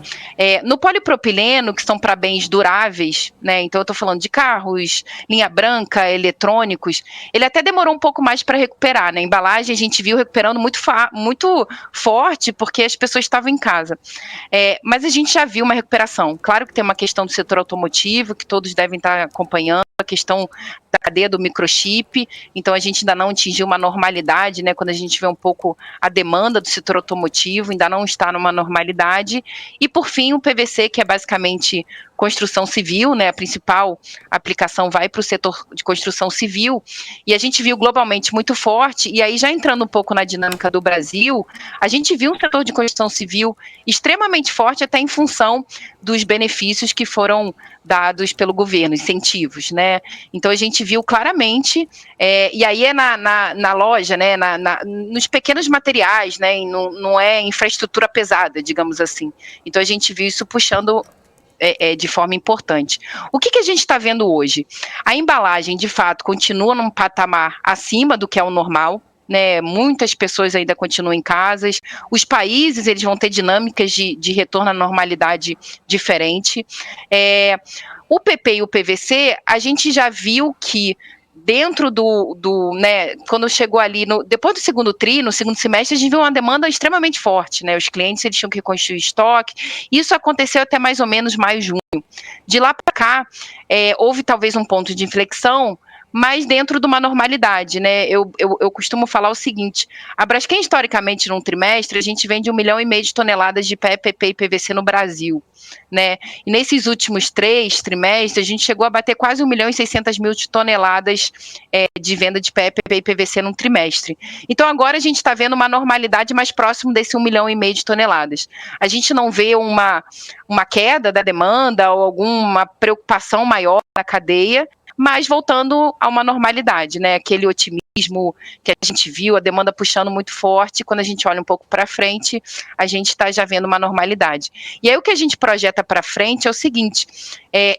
No polipropileno, que são para bens duráveis, né? Então, eu estou falando de carros, linha branca, eletrônicos, ele até demorou um pouco mais para recuperar, né? A embalagem a gente viu recuperando muito forte, porque as pessoas estavam em casa. Mas a gente já viu uma recuperação. Claro que tem uma questão do setor automotivo, que todos devem estar acompanhando, a questão da cadeia do microchip, então a gente ainda não atingiu uma normalidade, né, quando a gente vê um pouco a demanda do setor automotivo, ainda não está numa normalidade. E por fim o PVC, que é basicamente construção civil, né, a principal aplicação vai para o setor de construção civil, e a gente viu globalmente muito forte. E aí, já entrando um pouco na dinâmica do Brasil, a gente viu um setor de construção civil extremamente forte, até em função dos benefícios que foram dados pelo governo, incentivos, né? Então a gente viu claramente, e aí na loja, né, nos pequenos materiais, né, não é infraestrutura pesada, digamos assim. Então a gente viu isso puxando de forma importante. O que a gente está vendo hoje? A embalagem, de fato, continua num patamar acima do que é o normal, né? Muitas pessoas ainda continuam em casas. Os países eles vão ter dinâmicas de retorno à normalidade diferente. O PP e o PVC, a gente já viu que dentro né, quando chegou ali, depois do segundo tri, no segundo semestre, a gente viu uma demanda extremamente forte, né? Os clientes eles tinham que reconstruir estoque. Isso aconteceu até mais ou menos maio, junho. De lá para cá, houve talvez um ponto de inflexão, mas dentro de uma normalidade, né? Eu costumo falar o seguinte: a Braskem, historicamente, num trimestre, a gente vende 1,5 milhão de toneladas de PE, PP e PVC no Brasil, né? E nesses últimos 3 trimestres, a gente chegou a bater quase 1,6 milhão de toneladas de venda de PE, PP e PVC num trimestre. Então, agora a gente está vendo uma normalidade mais próximo desse 1,5 milhão de toneladas. A gente não vê uma queda da demanda ou alguma preocupação maior na cadeia, mas voltando a uma normalidade, né? Aquele otimismo que a gente viu, a demanda puxando muito forte, quando a gente olha um pouco para frente, a gente está já vendo uma normalidade. E aí o que a gente projeta para frente é o seguinte,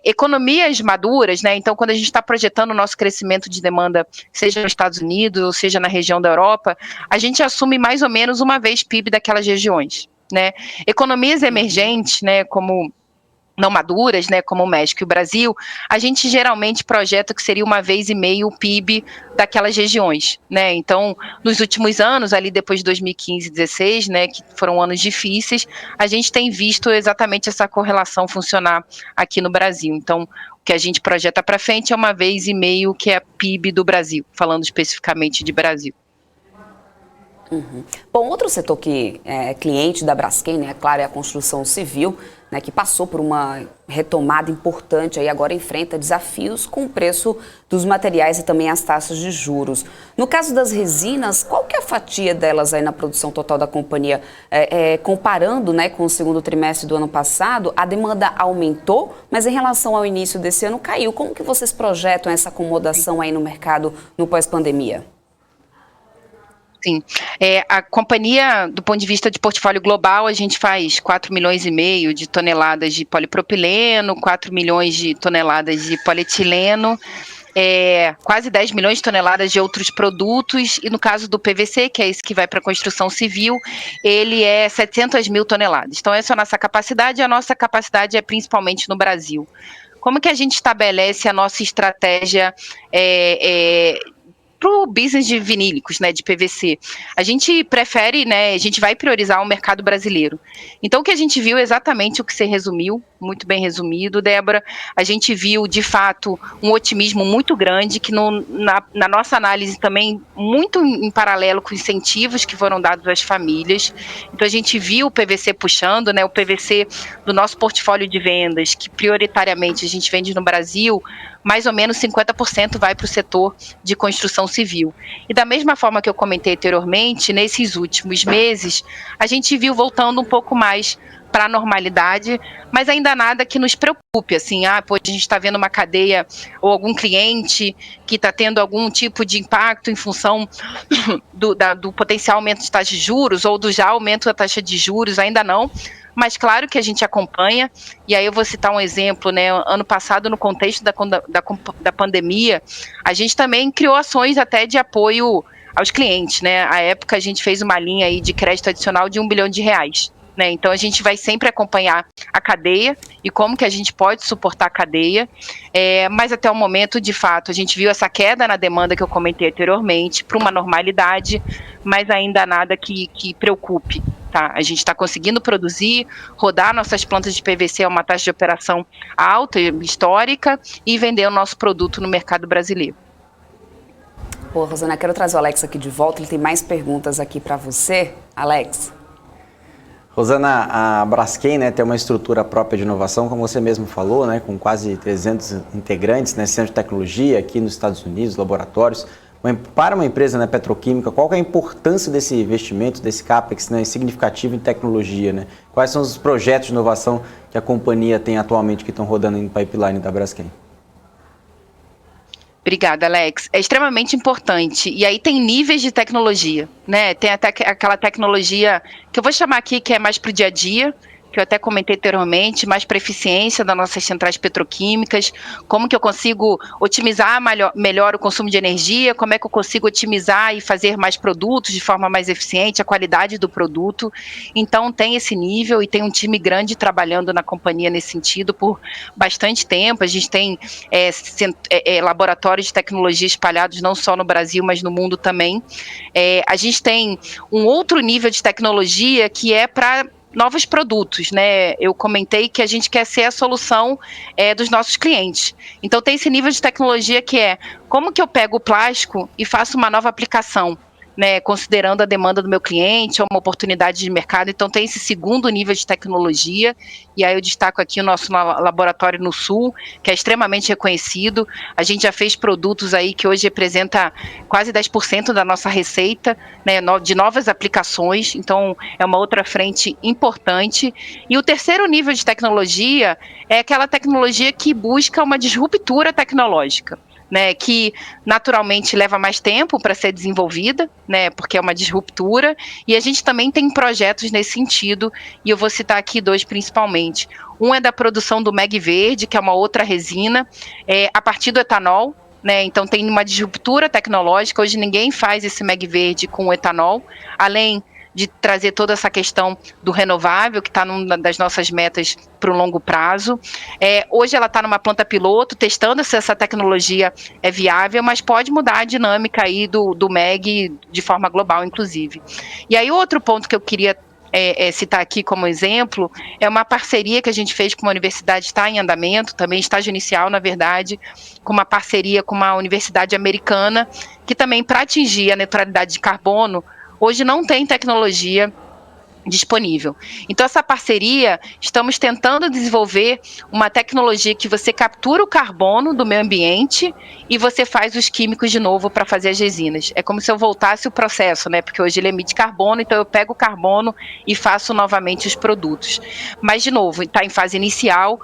economias maduras, né? Então quando a gente está projetando o nosso crescimento de demanda, seja nos Estados Unidos ou seja na região da Europa, a gente assume mais ou menos uma vez PIB daquelas regiões, né? Economias emergentes, né, como não maduras, né, como o México e o Brasil, a gente geralmente projeta que seria 1,5 vezes o PIB daquelas regiões, né? Então, nos últimos anos, ali depois de 2015 e 2016, né, que foram anos difíceis, a gente tem visto exatamente essa correlação funcionar aqui no Brasil. Então, o que a gente projeta para frente é 1,5 vezes que é a PIB do Brasil, falando especificamente de Brasil. Uhum. Bom, outro setor que é cliente da Braskem, né, claro, é a construção civil, né, que passou por uma retomada importante e agora enfrenta desafios com o preço dos materiais e também as taxas de juros. No caso das resinas, qual que é a fatia delas aí na produção total da companhia? Comparando, né, com o segundo trimestre do ano passado, a demanda aumentou, mas em relação ao início desse ano caiu. Como que vocês projetam essa acomodação aí no mercado no pós-pandemia? Sim, a companhia, do ponto de vista de portfólio global, a gente faz 4,5 milhões de toneladas de polipropileno, 4 milhões de toneladas de polietileno, quase 10 milhões de toneladas de outros produtos, e no caso do PVC, que é esse que vai para a construção civil, ele é 700 mil toneladas. Então essa é a nossa capacidade, e a nossa capacidade é principalmente no Brasil. Como que a gente estabelece a nossa estratégia para o business de vinílicos, né, de PVC? A gente prefere, né, a gente vai priorizar o mercado brasileiro. Então, o que a gente viu é exatamente o que você resumiu, muito bem resumido, Débora. A gente viu, de fato, um otimismo muito grande, que na nossa análise também, muito em paralelo com incentivos que foram dados às famílias. Então, a gente viu o PVC puxando, né, o PVC do nosso portfólio de vendas, que prioritariamente a gente vende no Brasil, mais ou menos 50% vai para o setor de construção civil. E da mesma forma que eu comentei anteriormente, nesses últimos meses, a gente viu voltando um pouco mais para a normalidade, mas ainda nada que nos preocupe, assim, a gente está vendo uma cadeia ou algum cliente que está tendo algum tipo de impacto em função do potencial aumento de taxa de juros ou do já aumento da taxa de juros, ainda não. Mas claro que a gente acompanha, e aí eu vou citar um exemplo, né? Ano passado, no contexto da pandemia, a gente também criou ações até de apoio aos clientes, né? À época a gente fez uma linha aí de crédito adicional de R$1 bilhão, né? Então a gente vai sempre acompanhar a cadeia e como que a gente pode suportar a cadeia, mas até o momento, de fato, a gente viu essa queda na demanda que eu comentei anteriormente para uma normalidade, mas ainda nada que preocupe. Tá? A gente está conseguindo produzir, rodar nossas plantas de PVC a uma taxa de operação alta, histórica, e vender o nosso produto no mercado brasileiro. Pô, Rosana, quero trazer o Alex aqui de volta, ele tem mais perguntas aqui para você. Alex. Rosana, a Braskem, né, tem uma estrutura própria de inovação, como você mesmo falou, né, com quase 300 integrantes, né, centro de tecnologia aqui nos Estados Unidos, laboratórios. Para uma empresa, né, petroquímica, qual que é a importância desse investimento, desse CAPEX, né, significativo em tecnologia? Né? Quais são os projetos de inovação que a companhia tem atualmente que estão rodando no pipeline da Braskem? Obrigada, Alex. É extremamente importante. E aí tem níveis de tecnologia, né? Tem até aquela tecnologia que eu vou chamar aqui, que é mais para o dia a dia, que eu até comentei anteriormente, mais para eficiência das nossas centrais petroquímicas, como que eu consigo otimizar melhor o consumo de energia, como é que eu consigo otimizar e fazer mais produtos de forma mais eficiente, a qualidade do produto. Então tem esse nível e tem um time grande trabalhando na companhia nesse sentido por bastante tempo. A gente tem laboratórios de tecnologia espalhados não só no Brasil, mas no mundo também. A gente tem um outro nível de tecnologia que é para novos produtos, né? Eu comentei que a gente quer ser a solução dos nossos clientes. Então tem esse nível de tecnologia que é como que eu pego o plástico e faço uma nova aplicação, né, considerando a demanda do meu cliente ou uma oportunidade de mercado. Então tem esse segundo nível de tecnologia, e aí eu destaco aqui o nosso laboratório no Sul, que é extremamente reconhecido. A gente já fez produtos aí que hoje representa quase 10% da nossa receita, né, de novas aplicações, então é uma outra frente importante. E o terceiro nível de tecnologia é aquela tecnologia que busca uma disruptura tecnológica. né, que naturalmente leva mais tempo para ser desenvolvida, né, porque é uma disruptura, e a gente também tem projetos nesse sentido, e eu vou citar aqui 2 principalmente. Um é da produção do MEG Verde, que é uma outra resina, a partir do etanol, né, então tem uma disruptura tecnológica, hoje ninguém faz esse MEG Verde com etanol, além de trazer toda essa questão do renovável, que está numa das nossas metas para o longo prazo. Hoje ela está numa planta piloto, testando se essa tecnologia é viável, mas pode mudar a dinâmica aí do MEG de forma global, inclusive. E aí outro ponto que eu queria citar aqui como exemplo, é uma parceria que a gente fez com uma universidade, está em andamento, também estágio inicial, na verdade, com uma parceria com uma universidade americana, que também, para atingir a neutralidade de carbono, hoje não tem tecnologia disponível. Então, essa parceria, estamos tentando desenvolver uma tecnologia que você captura o carbono do meio ambiente e você faz os químicos de novo para fazer as resinas. É como se eu voltasse o processo, né? Porque hoje ele emite carbono, então eu pego o carbono e faço novamente os produtos. Mas, de novo, está em fase inicial,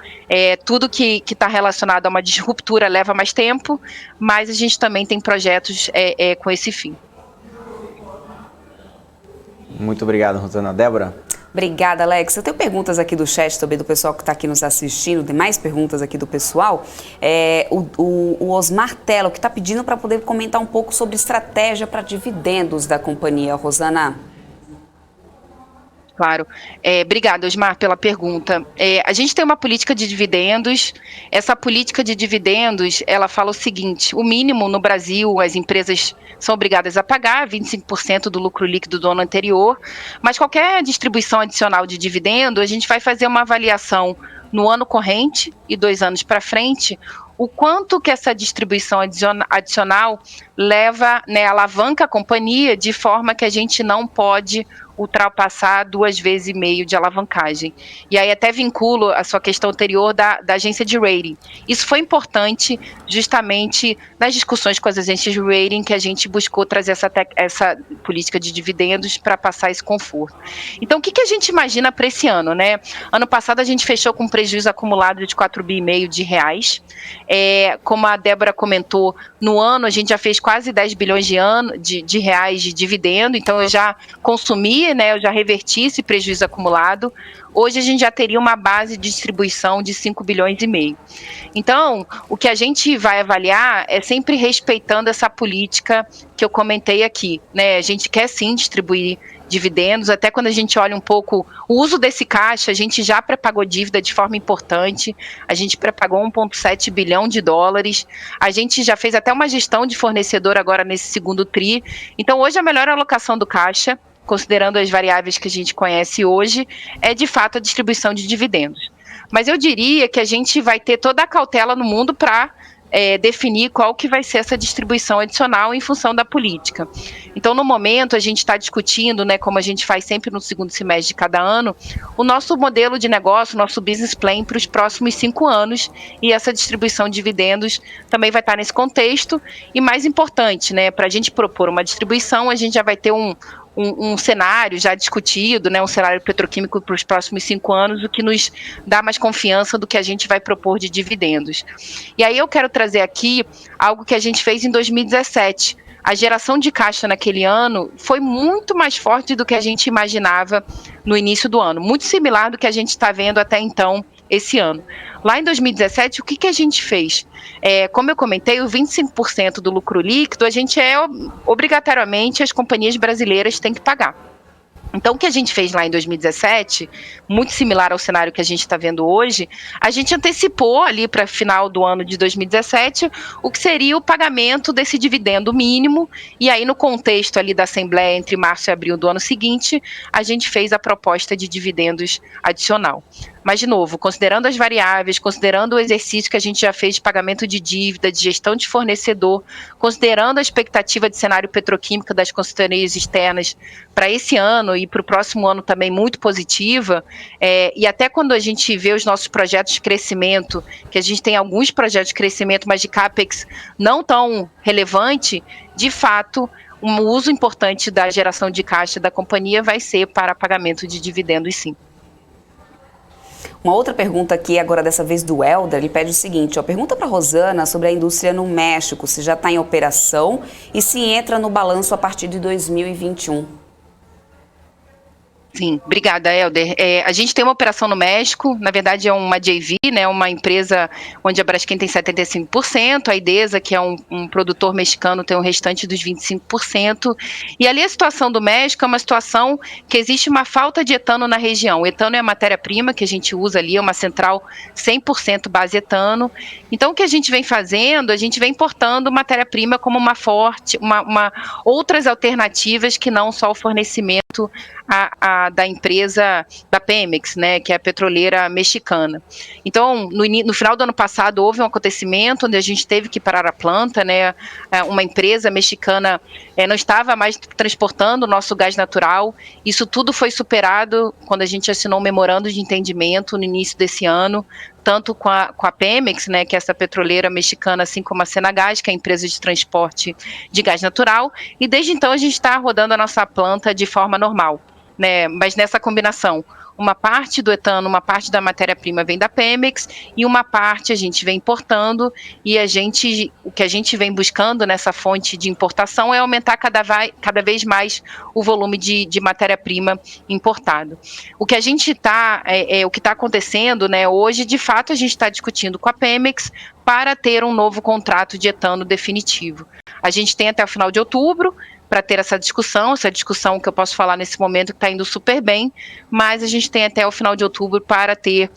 tudo que está relacionado a uma disruptura leva mais tempo, mas a gente também tem projetos com esse fim. Muito obrigado, Rosana. Débora? Obrigada, Alex. Eu tenho perguntas aqui do chat também, do pessoal que está aqui nos assistindo. Tem mais perguntas aqui do pessoal. O Osmar Tello, que está pedindo para poder comentar um pouco sobre estratégia para dividendos da companhia. Rosana? Claro. Obrigada, Osmar, pela pergunta. A gente tem uma política de dividendos. Essa política de dividendos, ela fala o seguinte: o mínimo no Brasil, as empresas são obrigadas a pagar 25% do lucro líquido do ano anterior, mas qualquer distribuição adicional de dividendo, a gente vai fazer uma avaliação no ano corrente e 2 anos para frente, o quanto que essa distribuição adicional leva, né, alavanca a companhia de forma que a gente não pode ultrapassar 2,5 vezes de alavancagem. E aí até vinculo a sua questão anterior da agência de rating. Isso foi importante justamente nas discussões com as agências de rating que a gente buscou trazer essa política de dividendos para passar esse conforto. Então, o que a gente imagina para esse ano, né? Ano passado a gente fechou com um prejuízo acumulado de 4,5 bilhões de reais. Como a Débora comentou, no ano a gente já fez quase 10 bilhões de reais de dividendo, então eu já consumi, né, eu já reverti esse prejuízo acumulado. Hoje a gente já teria uma base de distribuição de 5,5 bilhões. Então, o que a gente vai avaliar é sempre respeitando essa política que eu comentei aqui, né? A gente quer sim distribuir dividendos, até quando a gente olha um pouco o uso desse caixa, a gente já pré-pagou dívida de forma importante, a gente pré-pagou 1,7 bilhão de dólares, a gente já fez até uma gestão de fornecedor agora nesse segundo tri. Então, hoje a melhor alocação do caixa, considerando as variáveis que a gente conhece hoje, é de fato a distribuição de dividendos. Mas eu diria que a gente vai ter toda a cautela no mundo para definir qual que vai ser essa distribuição adicional em função da política. Então, no momento, a gente está discutindo, né, como a gente faz sempre no segundo semestre de cada ano, o nosso modelo de negócio, o nosso business plan para os próximos 5 anos, e essa distribuição de dividendos também vai estar nesse contexto. E mais importante, né, para a gente propor uma distribuição, a gente já vai ter um cenário já discutido, né, um cenário petroquímico para os próximos 5 anos, o que nos dá mais confiança do que a gente vai propor de dividendos. E aí eu quero trazer aqui algo que a gente fez em 2017. A geração de caixa naquele ano foi muito mais forte do que a gente imaginava no início do ano, muito similar do que a gente está vendo até então esse ano. Lá em 2017, o que a gente fez? Como eu comentei, o 25% do lucro líquido, a gente obrigatoriamente, as companhias brasileiras têm que pagar. Então, o que a gente fez lá em 2017, muito similar ao cenário que a gente está vendo hoje, a gente antecipou ali para final do ano de 2017 o que seria o pagamento desse dividendo mínimo, e aí no contexto ali da Assembleia entre março e abril do ano seguinte, a gente fez a proposta de dividendos adicional. Mas, de novo, considerando as variáveis, considerando o exercício que a gente já fez de pagamento de dívida, de gestão de fornecedor, considerando a expectativa de cenário petroquímico das consultorias externas para esse ano e para o próximo ano também muito positiva, e até quando a gente vê os nossos projetos de crescimento, que a gente tem alguns projetos de crescimento, mas de CAPEX não tão relevante, de fato, um uso importante da geração de caixa da companhia vai ser para pagamento de dividendos, sim. Uma outra pergunta aqui, agora dessa vez do Helder, ele pede o seguinte, pergunta para a Rosana sobre a indústria no México, se já está em operação e se entra no balanço a partir de 2021. Sim, obrigada, Helder. A gente tem uma operação no México, na verdade é uma JV, né, uma empresa onde a Braskem tem 75%, a Idesa, que é um produtor mexicano, tem o restante dos 25%, e ali a situação do México é uma situação que existe uma falta de etano na região. O etano é a matéria-prima que a gente usa ali, é uma central 100% base etano. Então o que a gente vem fazendo, a gente vem importando matéria-prima como outras alternativas que não só o fornecimento da empresa da Pemex, né, que é a petroleira mexicana. Então, no final do ano passado, houve um acontecimento onde a gente teve que parar a planta, né, uma empresa mexicana não estava mais transportando o nosso gás natural. Isso tudo foi superado quando a gente assinou um memorando de entendimento no início desse ano, tanto com a Pemex, né, que é essa petroleira mexicana, assim como a Senagás, que é a empresa de transporte de gás natural, e desde então a gente está rodando a nossa planta de forma normal, né, mas nessa combinação, uma parte do etano, uma parte da matéria-prima vem da Pemex e uma parte a gente vem importando, e o que a gente vem buscando nessa fonte de importação é aumentar cada vez mais o volume de matéria-prima importado. O que a gente o que está acontecendo, né, hoje, de fato, a gente está discutindo com a Pemex para ter um novo contrato de etano definitivo. A gente tem até o final de outubro para ter essa discussão que eu posso falar nesse momento que está indo super bem, mas a gente tem até o final de outubro para ter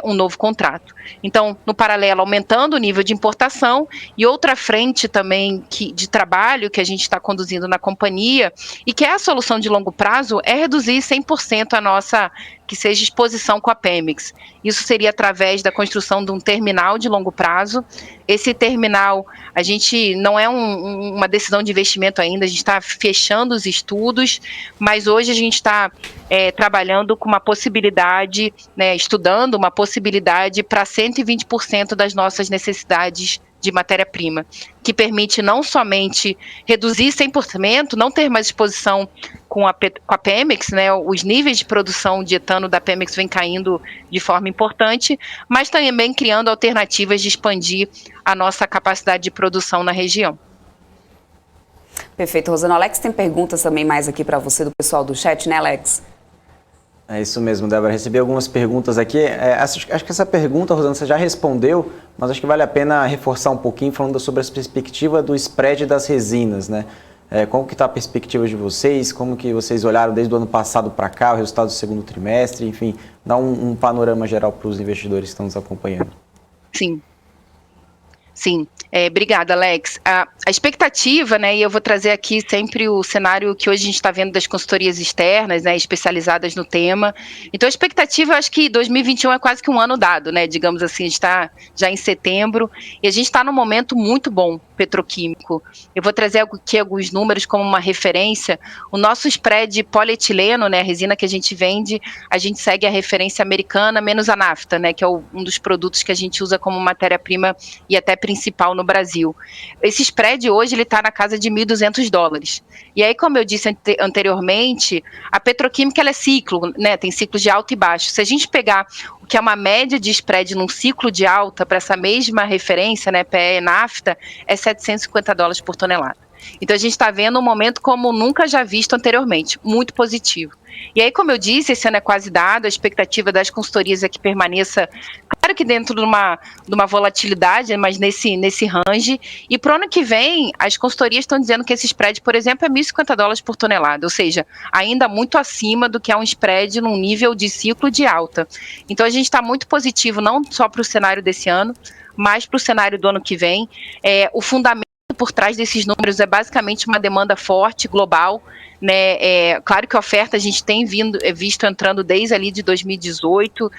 um novo contrato. Então, no paralelo, aumentando o nível de importação, e outra frente também de trabalho que a gente está conduzindo na companhia, e que é a solução de longo prazo, é reduzir 100% a nossa, que seja exposição com a Pemex. Isso seria através da construção de um terminal de longo prazo. Esse terminal, a gente não é uma decisão de investimento ainda, a gente está fechando os estudos, mas hoje a gente está trabalhando com uma possibilidade, né, estudando uma possibilidade para 120% das nossas necessidades de matéria-prima, que permite não somente reduzir 100%, não ter mais exposição com a Pemex, né, os níveis de produção de etano da Pemex vem caindo de forma importante, mas também criando alternativas de expandir a nossa capacidade de produção na região. Perfeito, Rosana. Alex tem perguntas também mais aqui para você do pessoal do chat, né, Alex? É isso mesmo, Débora. Recebi algumas perguntas aqui. Acho que essa pergunta, Rosana, você já respondeu, mas acho que vale a pena reforçar um pouquinho falando sobre a perspectiva do spread das resinas, né? Como que está a perspectiva de vocês? Como que vocês olharam desde o ano passado para cá, o resultado do segundo trimestre? Enfim, dá um panorama geral para os investidores que estão nos acompanhando. Sim, obrigada, Alex. A expectativa, né, e eu vou trazer aqui sempre o cenário que hoje a gente está vendo das consultorias externas, né, especializadas no tema. Então, a expectativa, eu acho que 2021 é quase que um ano dado, né, digamos assim, a gente está já em setembro, e a gente está num momento muito bom petroquímico. Eu vou trazer aqui alguns números como uma referência. O nosso spread de polietileno, né, a resina que a gente vende, a gente segue a referência americana menos a nafta, né, que é um dos produtos que a gente usa como matéria-prima e até principal no Brasil. Esse spread hoje ele está na casa de $1.200. E aí, como eu disse anteriormente, a petroquímica ela é ciclo, né, tem ciclos de alto e baixo. Se a gente pegar o que é uma média de spread num ciclo de alta para essa mesma referência, né, PE e nafta, é $750 por tonelada. Então, a gente está vendo um momento como nunca já visto anteriormente, muito positivo. E aí, como eu disse, esse ano é quase dado, a expectativa das consultorias é que permaneça, claro que dentro de uma volatilidade, mas nesse range. E para o ano que vem, as consultorias estão dizendo que esse spread, por exemplo, é $1.050 por tonelada, ou seja, ainda muito acima do que é um spread num nível de ciclo de alta. Então, a gente está muito positivo, não só para o cenário desse ano, mas para o cenário do ano que vem. O fundamento por trás desses números é basicamente uma demanda forte, global, né? Claro que a oferta a gente tem visto entrando desde ali de 2018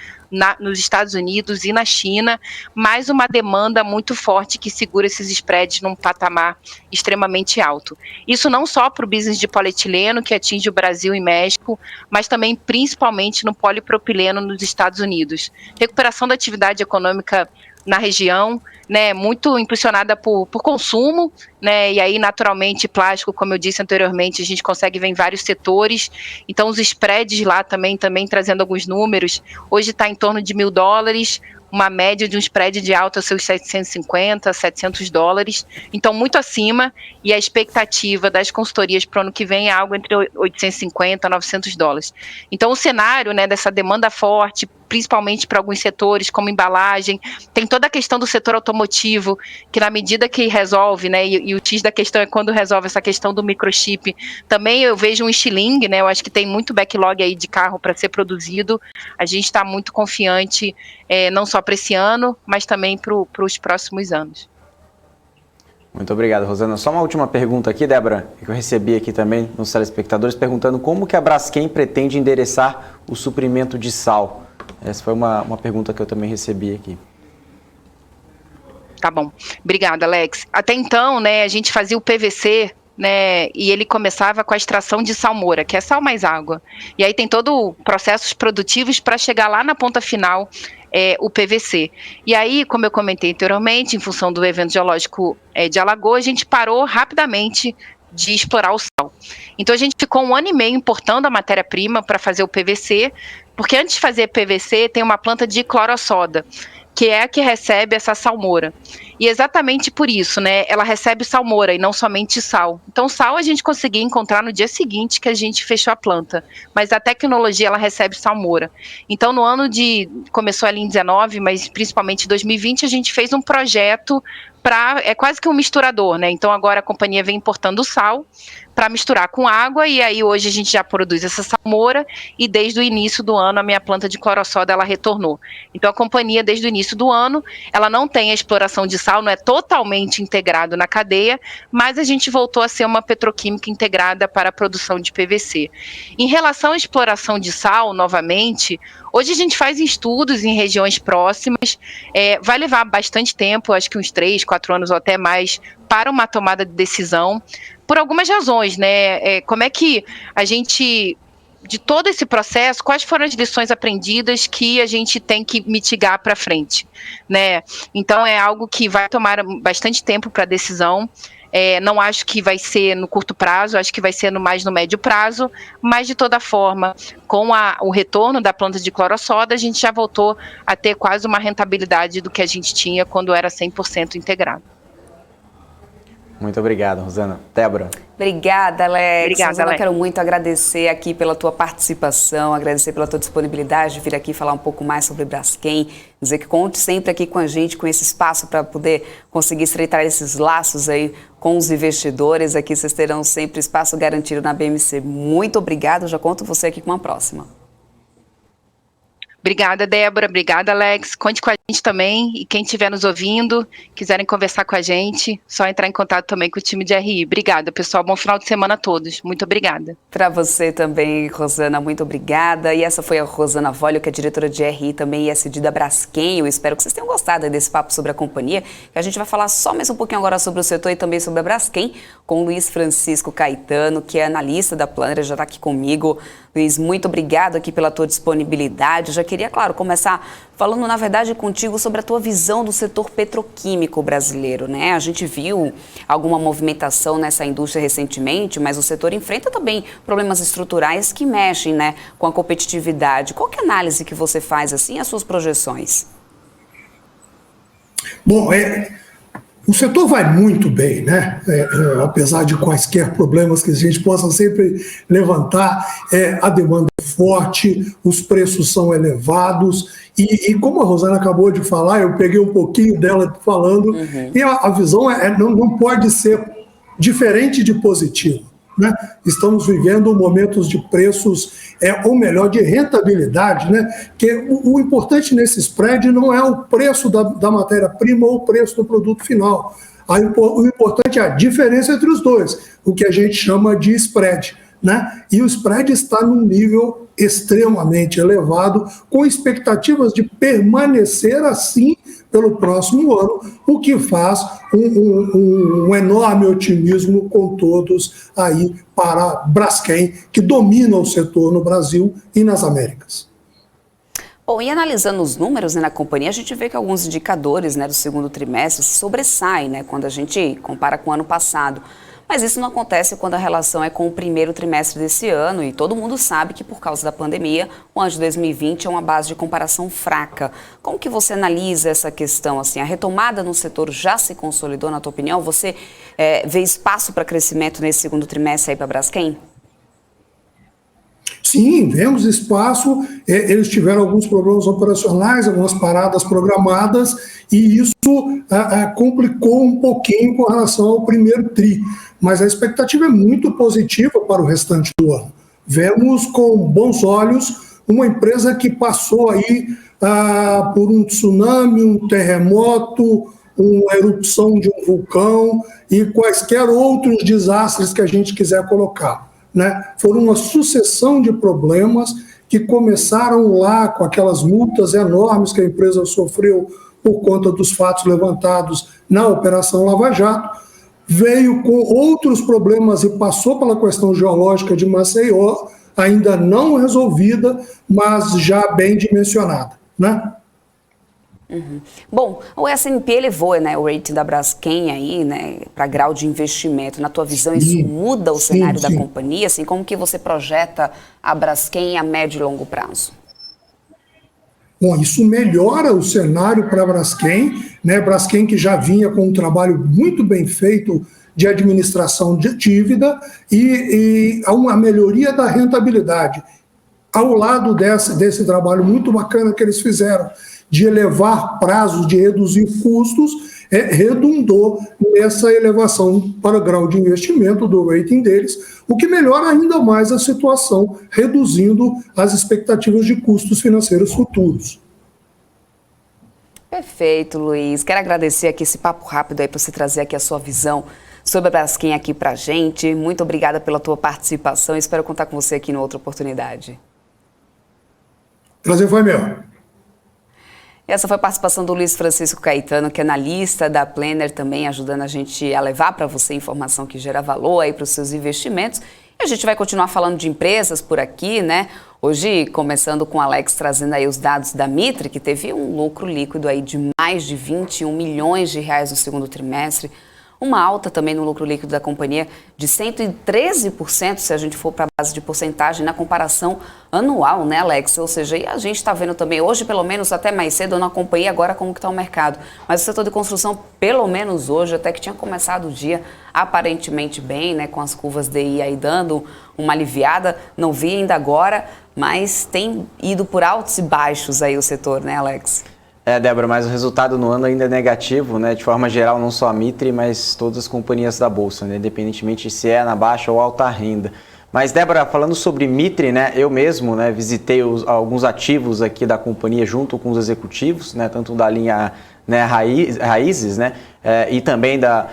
nos Estados Unidos e na China, mas uma demanda muito forte que segura esses spreads num patamar extremamente alto. Isso não só para o business de polietileno, que atinge o Brasil e México, mas também principalmente no polipropileno nos Estados Unidos. Recuperação da atividade econômica na região, né, muito impulsionada por consumo, né, e aí naturalmente plástico, como eu disse anteriormente, a gente consegue ver em vários setores, então os spreads lá também trazendo alguns números, hoje está em torno de $1.000, uma média de um spread de alta seus $650, $700, então muito acima, e a expectativa das consultorias para o ano que vem é algo entre $850 a $900. Então o cenário, né, dessa demanda forte, principalmente para alguns setores, como embalagem, tem toda a questão do setor automotivo, que na medida que resolve, né, e o X da questão é quando resolve essa questão do microchip, também eu vejo um estilingue, né, eu acho que tem muito backlog aí de carro para ser produzido, a gente está muito confiante, não só para esse ano, mas também para os próximos anos. Muito obrigado, Rosana. Só uma última pergunta aqui, Débora, que eu recebi aqui também nos telespectadores, perguntando como que a Braskem pretende endereçar o suprimento de sal. Essa foi uma pergunta que eu também recebi aqui. Tá bom. Obrigada, Alex. Até então, né, a gente fazia o PVC, né, e ele começava com a extração de salmoura, que é sal mais água. E aí tem todo processos produtivos para chegar lá na ponta final, o PVC. E aí, como eu comentei anteriormente, em função do evento geológico de Alagoas, a gente parou rapidamente de explorar o sal. Então a gente ficou 1 ano e meio importando a matéria-prima para fazer o PVC, porque antes de fazer PVC tem uma planta de clorosoda, que é a que recebe essa salmoura. E exatamente por isso, né, ela recebe salmoura e não somente sal. Então sal a gente conseguia encontrar no dia seguinte que a gente fechou a planta, mas a tecnologia ela recebe salmoura. Então no ano começou ali em 19, mas principalmente em 2020 a gente fez um projeto é quase que um misturador, né? Então agora a companhia vem importando sal para misturar com água, e aí hoje a gente já produz essa salmoura, e desde o início do ano a minha planta de clorosoda ela retornou. Então a companhia desde o início do ano, ela não tem a exploração de sal, não é totalmente integrado na cadeia, mas a gente voltou a ser uma petroquímica integrada para a produção de PVC. Em relação à exploração de sal, novamente, hoje a gente faz estudos em regiões próximas, vai levar bastante tempo, acho que uns 3, 4 anos ou até mais, para uma tomada de decisão, por algumas razões, né? Como é que a gente, de todo esse processo, quais foram as lições aprendidas que a gente tem que mitigar para frente, né? Então é algo que vai tomar bastante tempo para a decisão. Não acho que vai ser no curto prazo, acho que vai ser mais no médio prazo, mas de toda forma, com o retorno da planta de clorosoda, a gente já voltou a ter quase uma rentabilidade do que a gente tinha quando era 100% integrado. Muito obrigado, Rosana. Débora. Obrigada, Alex. Obrigada, Rosana, Alex. quero muito agradecer aqui pela tua participação, agradecer pela tua disponibilidade de vir aqui falar um pouco mais sobre Braskem, dizer que conte sempre aqui com a gente, com esse espaço para poder conseguir estreitar esses laços aí com os investidores. Aqui vocês terão sempre espaço garantido na BMC. Muito obrigada, já conto você aqui com uma próxima. Obrigada, Débora. Obrigada, Alex. Conte com a gente também. E quem estiver nos ouvindo, quiserem conversar com a gente, só entrar em contato também com o time de RI. Obrigada, pessoal. Bom final de semana a todos. Muito obrigada. Para você também, Rosana, muito obrigada. E essa foi a Rosana Volio, que é diretora de RI também e ESG da Braskem. Eu espero que vocês tenham gostado desse papo sobre a companhia, que a gente vai falar só mais um pouquinho agora sobre o setor e também sobre a Braskem, com o Luiz Francisco Caetano, que é analista da Planner, já está aqui comigo. Luiz, muito obrigado aqui pela tua disponibilidade. Eu já queria, claro, começar falando, na verdade, contigo sobre a tua visão do setor petroquímico brasileiro, né? A gente viu alguma movimentação nessa indústria recentemente, mas o setor enfrenta também problemas estruturais que mexem, né, com a competitividade. Qual que é a análise que você faz, assim, as suas projeções? Bom, o setor vai muito bem, né? Apesar de quaisquer problemas que a gente possa sempre levantar, a demanda é forte, os preços são elevados, e como a Rosana acabou de falar, eu peguei um pouquinho dela falando, e a visão não pode ser diferente de positivo, né? Estamos vivendo momentos de preços, ou melhor, de rentabilidade, né? Que o importante nesse spread não é o preço da matéria-prima ou o preço do produto final. O importante é a diferença entre os dois, o que a gente chama de spread, né? E o spread está num nível extremamente elevado, com expectativas de permanecer assim pelo próximo ano, o que faz um enorme otimismo com todos aí para a Braskem, que domina o setor no Brasil e nas Américas. Bom, e analisando os números, né, na companhia, a gente vê que alguns indicadores, né, do segundo trimestre se sobressaem, né, quando a gente compara com o ano passado. Mas isso não acontece quando a relação é com o primeiro trimestre desse ano e todo mundo sabe que por causa da pandemia, o ano de 2020 é uma base de comparação fraca. Como que você analisa essa questão? Assim, a retomada no setor já se consolidou, na tua opinião? Você vê espaço para crescimento nesse segundo trimestre aí para a Braskem? Sim, vemos espaço. Eles tiveram alguns problemas operacionais, algumas paradas programadas, e isso complicou um pouquinho com relação ao primeiro tri. Mas a expectativa é muito positiva para o restante do ano. Vemos com bons olhos uma empresa que passou aí por um tsunami, um terremoto, uma erupção de um vulcão e quaisquer outros desastres que a gente quiser colocar. Né? Foram uma sucessão de problemas que começaram lá com aquelas multas enormes que a empresa sofreu por conta dos fatos levantados na Operação Lava Jato, veio com outros problemas e passou pela questão geológica de Maceió, ainda não resolvida, mas já bem dimensionada, né? Uhum. Bom, o S&P elevou, né, o rating da Braskem aí, né, para grau de investimento. Na tua visão, isso muda o cenário da companhia? Assim, como que você projeta a Braskem a médio e longo prazo? Bom, isso melhora o cenário para a Braskem, né? Braskem que já vinha com um trabalho muito bem feito de administração de dívida e uma melhoria da rentabilidade. Ao lado desse trabalho muito bacana que eles fizeram, de elevar prazos, de reduzir custos, redundou nessa elevação para o grau de investimento do rating deles, o que melhora ainda mais a situação, reduzindo as expectativas de custos financeiros futuros. Perfeito, Luiz. Quero agradecer aqui esse papo rápido aí para você trazer aqui a sua visão sobre a Braskem aqui para a gente. Muito obrigada pela tua participação e espero contar com você aqui em outra oportunidade. Prazer foi meu. Essa foi a participação do Luiz Francisco Caetano, que é analista da Planner, também ajudando a gente a levar para você informação que gera valor aí para os seus investimentos. E a gente vai continuar falando de empresas por aqui, né? Hoje, começando com o Alex trazendo aí os dados da Mitre, que teve um lucro líquido aí de mais de 21 milhões de reais no segundo trimestre. Uma alta também no lucro líquido da companhia de 113%, se a gente for para a base de porcentagem, na comparação anual, né, Alex? Ou seja, e a gente está vendo também hoje, pelo menos até mais cedo, eu não acompanhei agora como que está o mercado. Mas o setor de construção, pelo menos hoje, até que tinha começado o dia aparentemente bem, né, com as curvas DI aí dando uma aliviada, não vi ainda agora, mas tem ido por altos e baixos aí o setor, né, Alex? Débora, mas o resultado no ano ainda é negativo, né? De forma geral, não só a Mitre, mas todas as companhias da Bolsa, né? Independentemente se é na baixa ou alta renda. Mas, Débora, falando sobre Mitre, né? Eu mesmo, né, visitei alguns ativos aqui da companhia junto com os executivos, né? Tanto da linha, né, raízes, né? E também da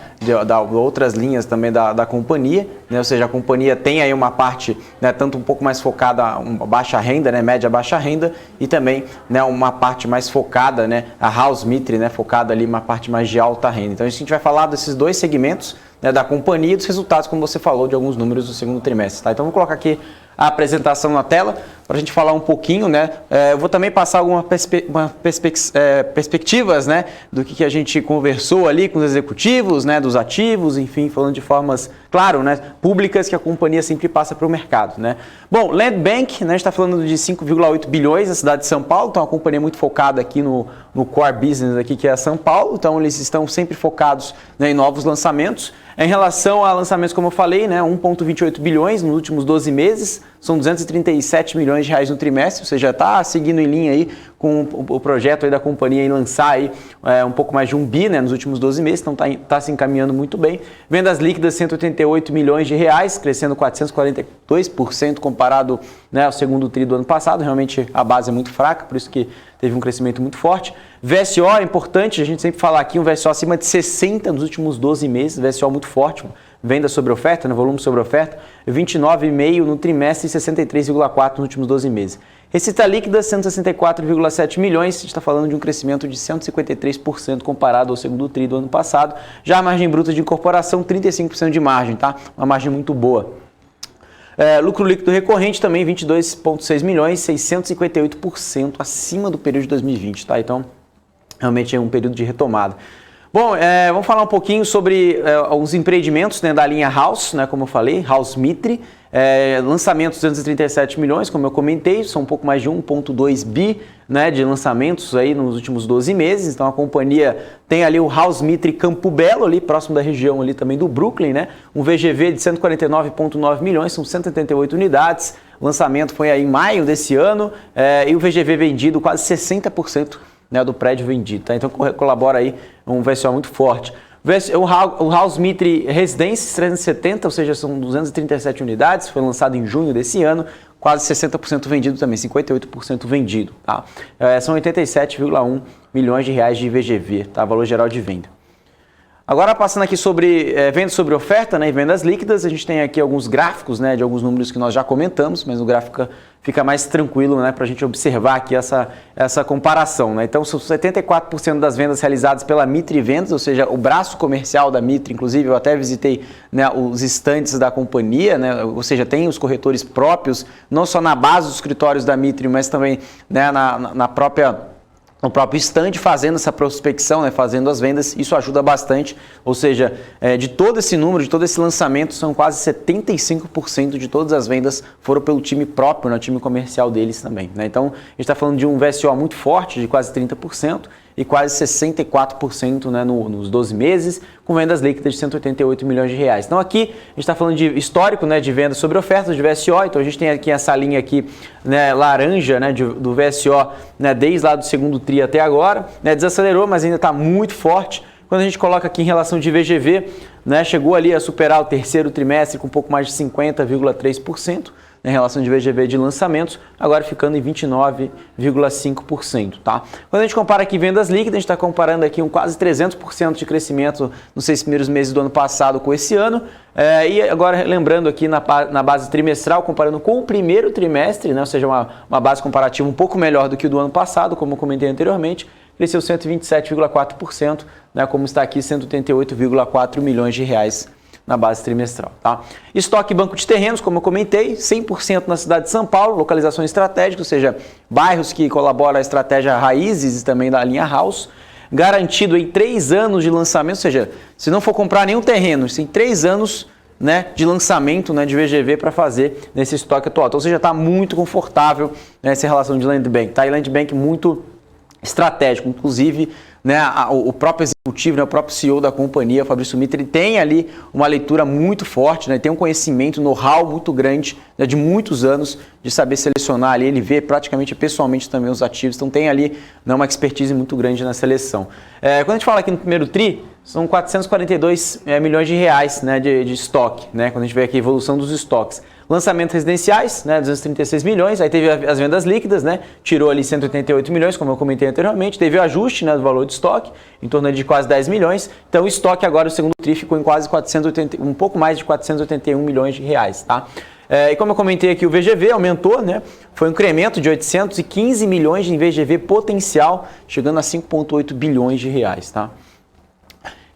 outras linhas também da companhia, né? Ou seja, a companhia tem aí uma parte, né, tanto um pouco mais focada uma baixa renda, né, média baixa renda, e também, né, uma parte mais focada, né, a House Mitre, né, focada ali uma parte mais de alta renda. Então a gente vai falar desses dois segmentos, né, da companhia e dos resultados, como você falou, de alguns números do segundo trimestre, tá? Então vou colocar aqui a apresentação na tela para a gente falar um pouquinho, né? Eu vou também passar algumas perspectivas, né, do que a gente conversou ali com os executivos, né, dos ativos, enfim, falando de formas, claro, né, públicas que a companhia sempre passa para o mercado, né? Bom, Land Bank, né, a gente está falando de 5,8 bilhões na cidade de São Paulo, então é uma companhia muito focada aqui no core business aqui, que é São Paulo, então eles estão sempre focados, né, em novos lançamentos. Em relação a lançamentos, como eu falei, né, 1,28 bilhões nos últimos 12 meses, são 237 milhões de reais no trimestre, ou seja, está seguindo em linha aí com o projeto aí da companhia em lançar aí, um pouco mais de 1 bi, né, nos últimos 12 meses, então está se encaminhando muito bem. Vendas líquidas, 188 milhões de reais, crescendo 442% comparado, né, ao segundo tri do ano passado. Realmente a base é muito fraca, por isso que teve um crescimento muito forte. VSO é importante, a gente sempre fala aqui, um VSO acima de 60 nos últimos 12 meses, VSO muito forte, venda sobre oferta, né, volume sobre oferta, 29,5 no trimestre e 63,4 nos últimos 12 meses. Receita líquida, 164,7 milhões, a gente está falando de um crescimento de 153% comparado ao segundo tri do ano passado. Já a margem bruta de incorporação, 35% de margem, tá? Uma margem muito boa. Lucro líquido recorrente também 22,6 milhões, 658% acima do período de 2020, tá? Então, realmente é um período de retomada. Bom, vamos falar um pouquinho sobre os empreendimentos, né, da linha House, né, como eu falei, House Mitre. Lançamentos 237 milhões, como eu comentei, são um pouco mais de 1,2 bi, né, de lançamentos aí nos últimos 12 meses. Então a companhia tem ali o House Mitre Campo Belo, ali próximo da região ali também do Brooklyn, né, um VGV de 149,9 milhões, são 178 unidades. O lançamento foi aí em maio desse ano e o VGV vendido quase 60%, né, do prédio vendido, tá? Então colabora aí um VSO muito forte. O House Mitre Residências 370, ou seja, são 237 unidades, foi lançado em junho desse ano, quase 60% vendido também, 58% vendido, tá? São 87,1 milhões de reais de VGV, tá? Valor geral de venda. Agora, passando aqui sobre vendas sobre oferta, né, e vendas líquidas, a gente tem aqui alguns gráficos, né, de alguns números que nós já comentamos, mas o gráfico fica mais tranquilo, né, para a gente observar aqui essa comparação, né? Então, são 74% das vendas realizadas pela Mitre Vendas, ou seja, o braço comercial da Mitre. Inclusive, eu até visitei, né, os estandes da companhia, né, ou seja, tem os corretores próprios, não só na base dos escritórios da Mitre, mas também, né, no próprio estande, fazendo essa prospecção, né, fazendo as vendas. Isso ajuda bastante, ou seja, de todo esse número, de todo esse lançamento, são quase 75% de todas as vendas foram pelo time próprio, no time comercial deles também, né? Então, a gente está falando de um VSO muito forte, de quase 30%, e quase 64%, né, nos 12 meses, com vendas líquidas de 188 milhões de reais. Então aqui a gente está falando de histórico, né, de vendas sobre ofertas de VSO. Então a gente tem aqui essa linha aqui, né, laranja, né, do VSO, né, desde lá do segundo tri até agora, né, desacelerou, mas ainda está muito forte. Quando a gente coloca aqui em relação de VGV, né, chegou ali a superar o terceiro trimestre com um pouco mais de 50,3%. Em relação de VGV de lançamentos, agora ficando em 29,5%, tá? Quando a gente compara aqui vendas líquidas, a gente está comparando aqui um quase 300% de crescimento nos 6 primeiros meses do ano passado com esse ano, e agora lembrando aqui na base trimestral, comparando com o primeiro trimestre, né, ou seja, uma base comparativa um pouco melhor do que o do ano passado, como eu comentei anteriormente, cresceu 127,4%, né, como está aqui 188,4 milhões de reais na base trimestral, tá? Estoque banco de terrenos, como eu comentei, 100% na cidade de São Paulo, localização estratégica, ou seja, bairros que colaboram à estratégia Raízes e também da linha House, garantido em 3 anos de lançamento, ou seja, se não for comprar nenhum terreno, tem 3 anos, né, de lançamento, né, de VGV para fazer nesse estoque atual. Então, ou seja, está muito confortável, né, essa relação de land bank, tá? E land bank muito estratégico, inclusive, né, o próprio executivo, né, o próprio CEO da companhia, Fabrício Mitre, ele tem ali uma leitura muito forte, né, tem um conhecimento, know-how muito grande, né, de muitos anos de saber selecionar ali, ele vê praticamente pessoalmente também os ativos, então tem ali, né, uma expertise muito grande na seleção. Quando a gente fala aqui no primeiro TRI, são 442 milhões de reais, né, de estoque, né, quando a gente vê aqui a evolução dos estoques. Lançamentos residenciais, né, 236 milhões, aí teve as vendas líquidas, né, tirou ali 188 milhões, como eu comentei anteriormente, teve o ajuste, né, do valor de estoque, em torno de quase 10 milhões, então o estoque agora, o segundo TRI, ficou em quase um pouco mais de 481 milhões de reais, tá? E como eu comentei aqui, o VGV aumentou, né, foi um incremento de 815 milhões em VGV potencial, chegando a 5,8 bilhões de reais, tá?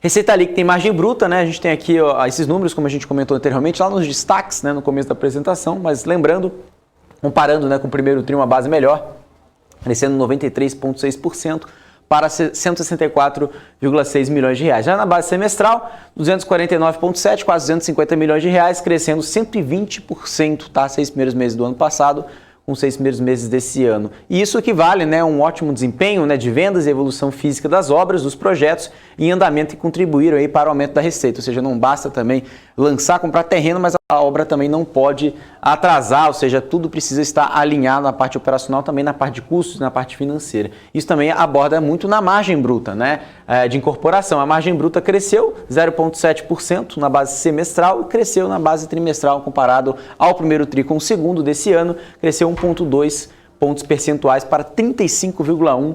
Receita líquida tem margem bruta, né? A gente tem aqui esses números, como a gente comentou anteriormente, lá nos destaques, né, no começo da apresentação, mas lembrando, comparando, né, com o primeiro TRI, uma base melhor, crescendo 93,6% para 164,6 milhões de reais. Já na base semestral, 249,7, quase 250 milhões de reais, crescendo 120%, tá? 6 primeiros meses do ano passado, com 6 primeiros meses desse ano. E isso equivale, né, a um ótimo desempenho, né, de vendas e evolução física das obras, dos projetos em andamento, e contribuíram aí para o aumento da receita. Ou seja, não basta também comprar terreno, mas a obra também não pode atrasar, ou seja, tudo precisa estar alinhado na parte operacional, também na parte de custos, na parte financeira. Isso também aborda muito na margem bruta, né, de incorporação. A margem bruta cresceu 0,7% na base semestral e cresceu na base trimestral, comparado ao primeiro TRI com o segundo desse ano, cresceu 1,2 pontos percentuais para 35,1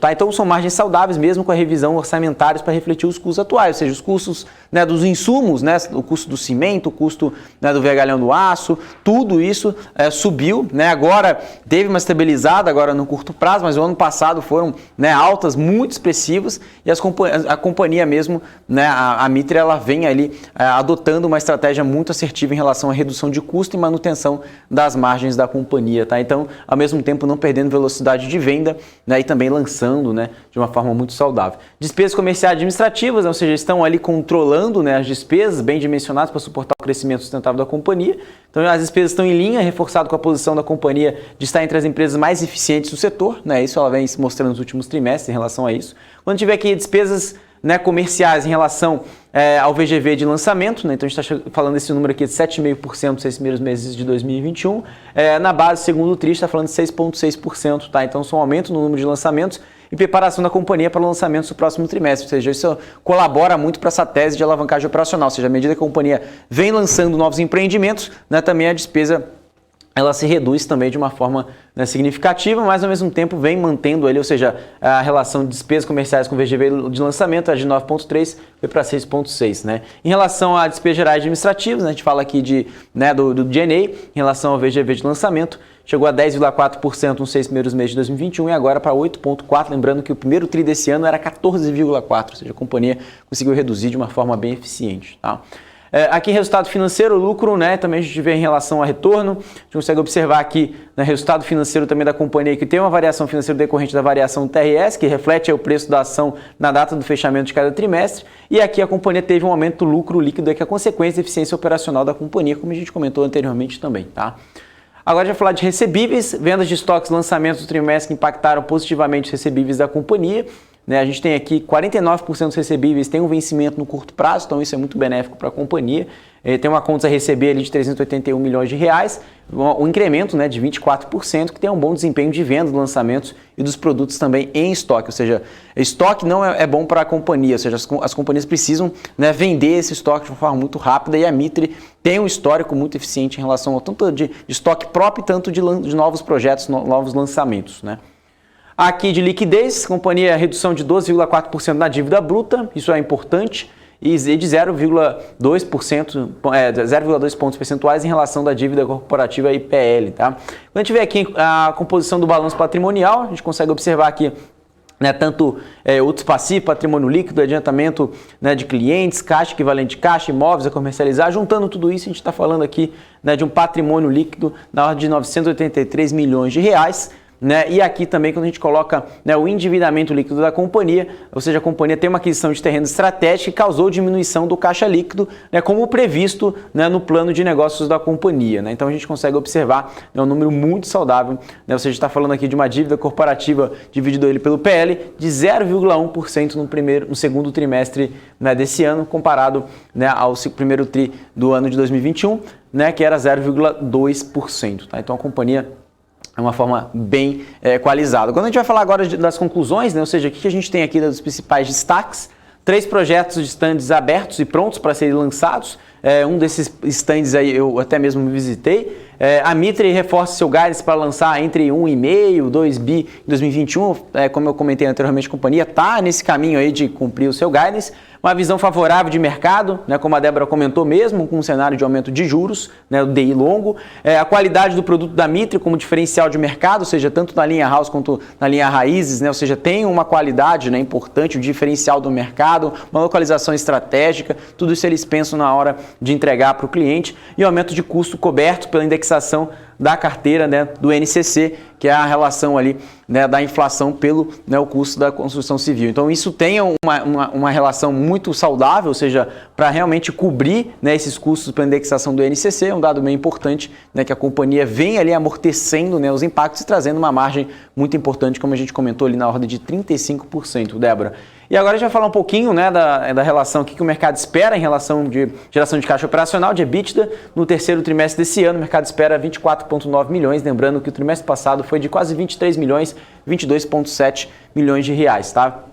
Tá? Então são margens saudáveis mesmo com a revisão orçamentários para refletir os custos atuais, ou seja, os custos, né, dos insumos, né, o custo do cimento, o custo, né, do vergalhão do aço, tudo isso subiu, né, agora teve uma estabilizada agora no curto prazo, mas o ano passado foram, né, altas muito expressivas e a companhia mesmo, né, a Mitre, ela vem ali adotando uma estratégia muito assertiva em relação à redução de custo e manutenção das margens da companhia, tá? Então, ao mesmo tempo não perdendo velocidade de venda, né, e também lançando, né, de uma forma muito saudável. Despesas comerciais administrativas, ou seja, estão ali controlando, né, as despesas bem dimensionadas para suportar o crescimento sustentável da companhia. Então as despesas estão em linha, reforçado com a posição da companhia de estar entre as empresas mais eficientes do setor, né, isso ela vem se mostrando nos últimos trimestres em relação a isso. Quando tiver aqui despesas, né, comerciais em relação ao VGV de lançamento, né? Então a gente está falando desse número aqui de 7,5% nos 6 primeiros meses de 2021, na base segundo TRI está falando de 6,6%, tá? Então são um aumento no número de lançamentos e preparação da companhia para lançamentos do próximo trimestre, ou seja, isso colabora muito para essa tese de alavancagem operacional, ou seja, à medida que a companhia vem lançando novos empreendimentos, né, também a despesa ela se reduz também de uma forma, né, significativa, mas ao mesmo tempo vem mantendo ali, ou seja, a relação de despesas comerciais com VGV de lançamento é de 9,3 foi para 6,6, né? Em relação a despesas gerais administrativas, né, a gente fala aqui de, né, do G&A, em relação ao VGV de lançamento, chegou a 10,4% nos 6 primeiros meses de 2021 e agora para 8,4%, lembrando que o primeiro TRI desse ano era 14,4%, ou seja, a companhia conseguiu reduzir de uma forma bem eficiente, tá? Aqui resultado financeiro, lucro, né, também a gente vê em relação a retorno, a gente consegue observar aqui, né, resultado financeiro também da companhia que tem uma variação financeira decorrente da variação do TRS, que reflete o preço da ação na data do fechamento de cada trimestre, e aqui a companhia teve um aumento do lucro líquido, que é a consequência da eficiência operacional da companhia, como a gente comentou anteriormente também, tá? Agora a gente vai falar de recebíveis, vendas de estoques, lançamentos do trimestre que impactaram positivamente os recebíveis da companhia. Né, a gente tem aqui 49% dos recebíveis tem um vencimento no curto prazo, então isso é muito benéfico para a companhia. Tem uma conta a receber ali de 381 milhões de reais, um incremento, né, de 24%, que tem um bom desempenho de venda dos lançamentos e dos produtos também em estoque. Ou seja, estoque não é bom para a companhia, ou seja, as companhias precisam, né, vender esse estoque de uma forma muito rápida e a Mitre tem um histórico muito eficiente em relação ao tanto de estoque próprio, tanto de novos projetos, novos lançamentos, né? Aqui de liquidez, companhia redução de 12,4% na dívida bruta, isso é importante, e de 0,2%, 0,2 pontos percentuais em relação da dívida corporativa IPL. Tá? Quando a gente vê aqui a composição do balanço patrimonial, a gente consegue observar aqui, né, tanto outros passivos, patrimônio líquido, adiantamento, né, de clientes, caixa equivalente de caixa, imóveis a comercializar. Juntando tudo isso, a gente está falando aqui, né, de um patrimônio líquido na ordem de 983 milhões de reais. Né? E aqui também quando a gente coloca, né, o endividamento líquido da companhia, ou seja, a companhia tem uma aquisição de terreno estratégico que causou diminuição do caixa líquido, né, como previsto, né, no plano de negócios da companhia. Né? Então a gente consegue observar, né, um número muito saudável, né? Ou seja, está falando aqui de uma dívida corporativa dividido ele pelo PL de 0,1% no segundo trimestre, né, desse ano, comparado, né, ao primeiro TRI do ano de 2021, né, que era 0,2%. Tá? Então a companhia é uma forma bem equalizada. Quando a gente vai falar agora das conclusões, né, ou seja, o que a gente tem aqui dos principais destaques, 3 projetos de estandes abertos e prontos para serem lançados. Um desses estandes aí eu até mesmo me visitei. A Mitre reforça seu guidance para lançar entre 1,5 e 2 bi em 2021. Como eu comentei anteriormente, a companhia está nesse caminho aí de cumprir o seu guidance. Uma visão favorável de mercado, né, como a Débora comentou mesmo, com um cenário de aumento de juros, né, o DI longo. A qualidade do produto da Mitre como diferencial de mercado, ou seja, tanto na linha House quanto na linha Raízes, né, ou seja, tem uma qualidade, né, importante, o diferencial do mercado, uma localização estratégica, tudo isso eles pensam na hora de entregar para o cliente, e o aumento de custo coberto pela indexação da carteira, né, do NCC, que é a relação ali, né, da inflação pelo, né, o custo da construção civil. Então isso tem uma relação muito saudável, ou seja, para realmente cobrir, né, esses custos pela indexação do NCC, um dado bem importante, né, que a companhia vem ali amortecendo, né, os impactos e trazendo uma margem muito importante, como a gente comentou ali na ordem de 35%, Débora. E agora a gente vai falar um pouquinho, né, da relação que o mercado espera em relação de geração de caixa operacional, de EBITDA. No terceiro trimestre desse ano, o mercado espera 24,9 milhões, lembrando que o trimestre passado foi de quase 23 milhões, 22,7 milhões de reais, tá?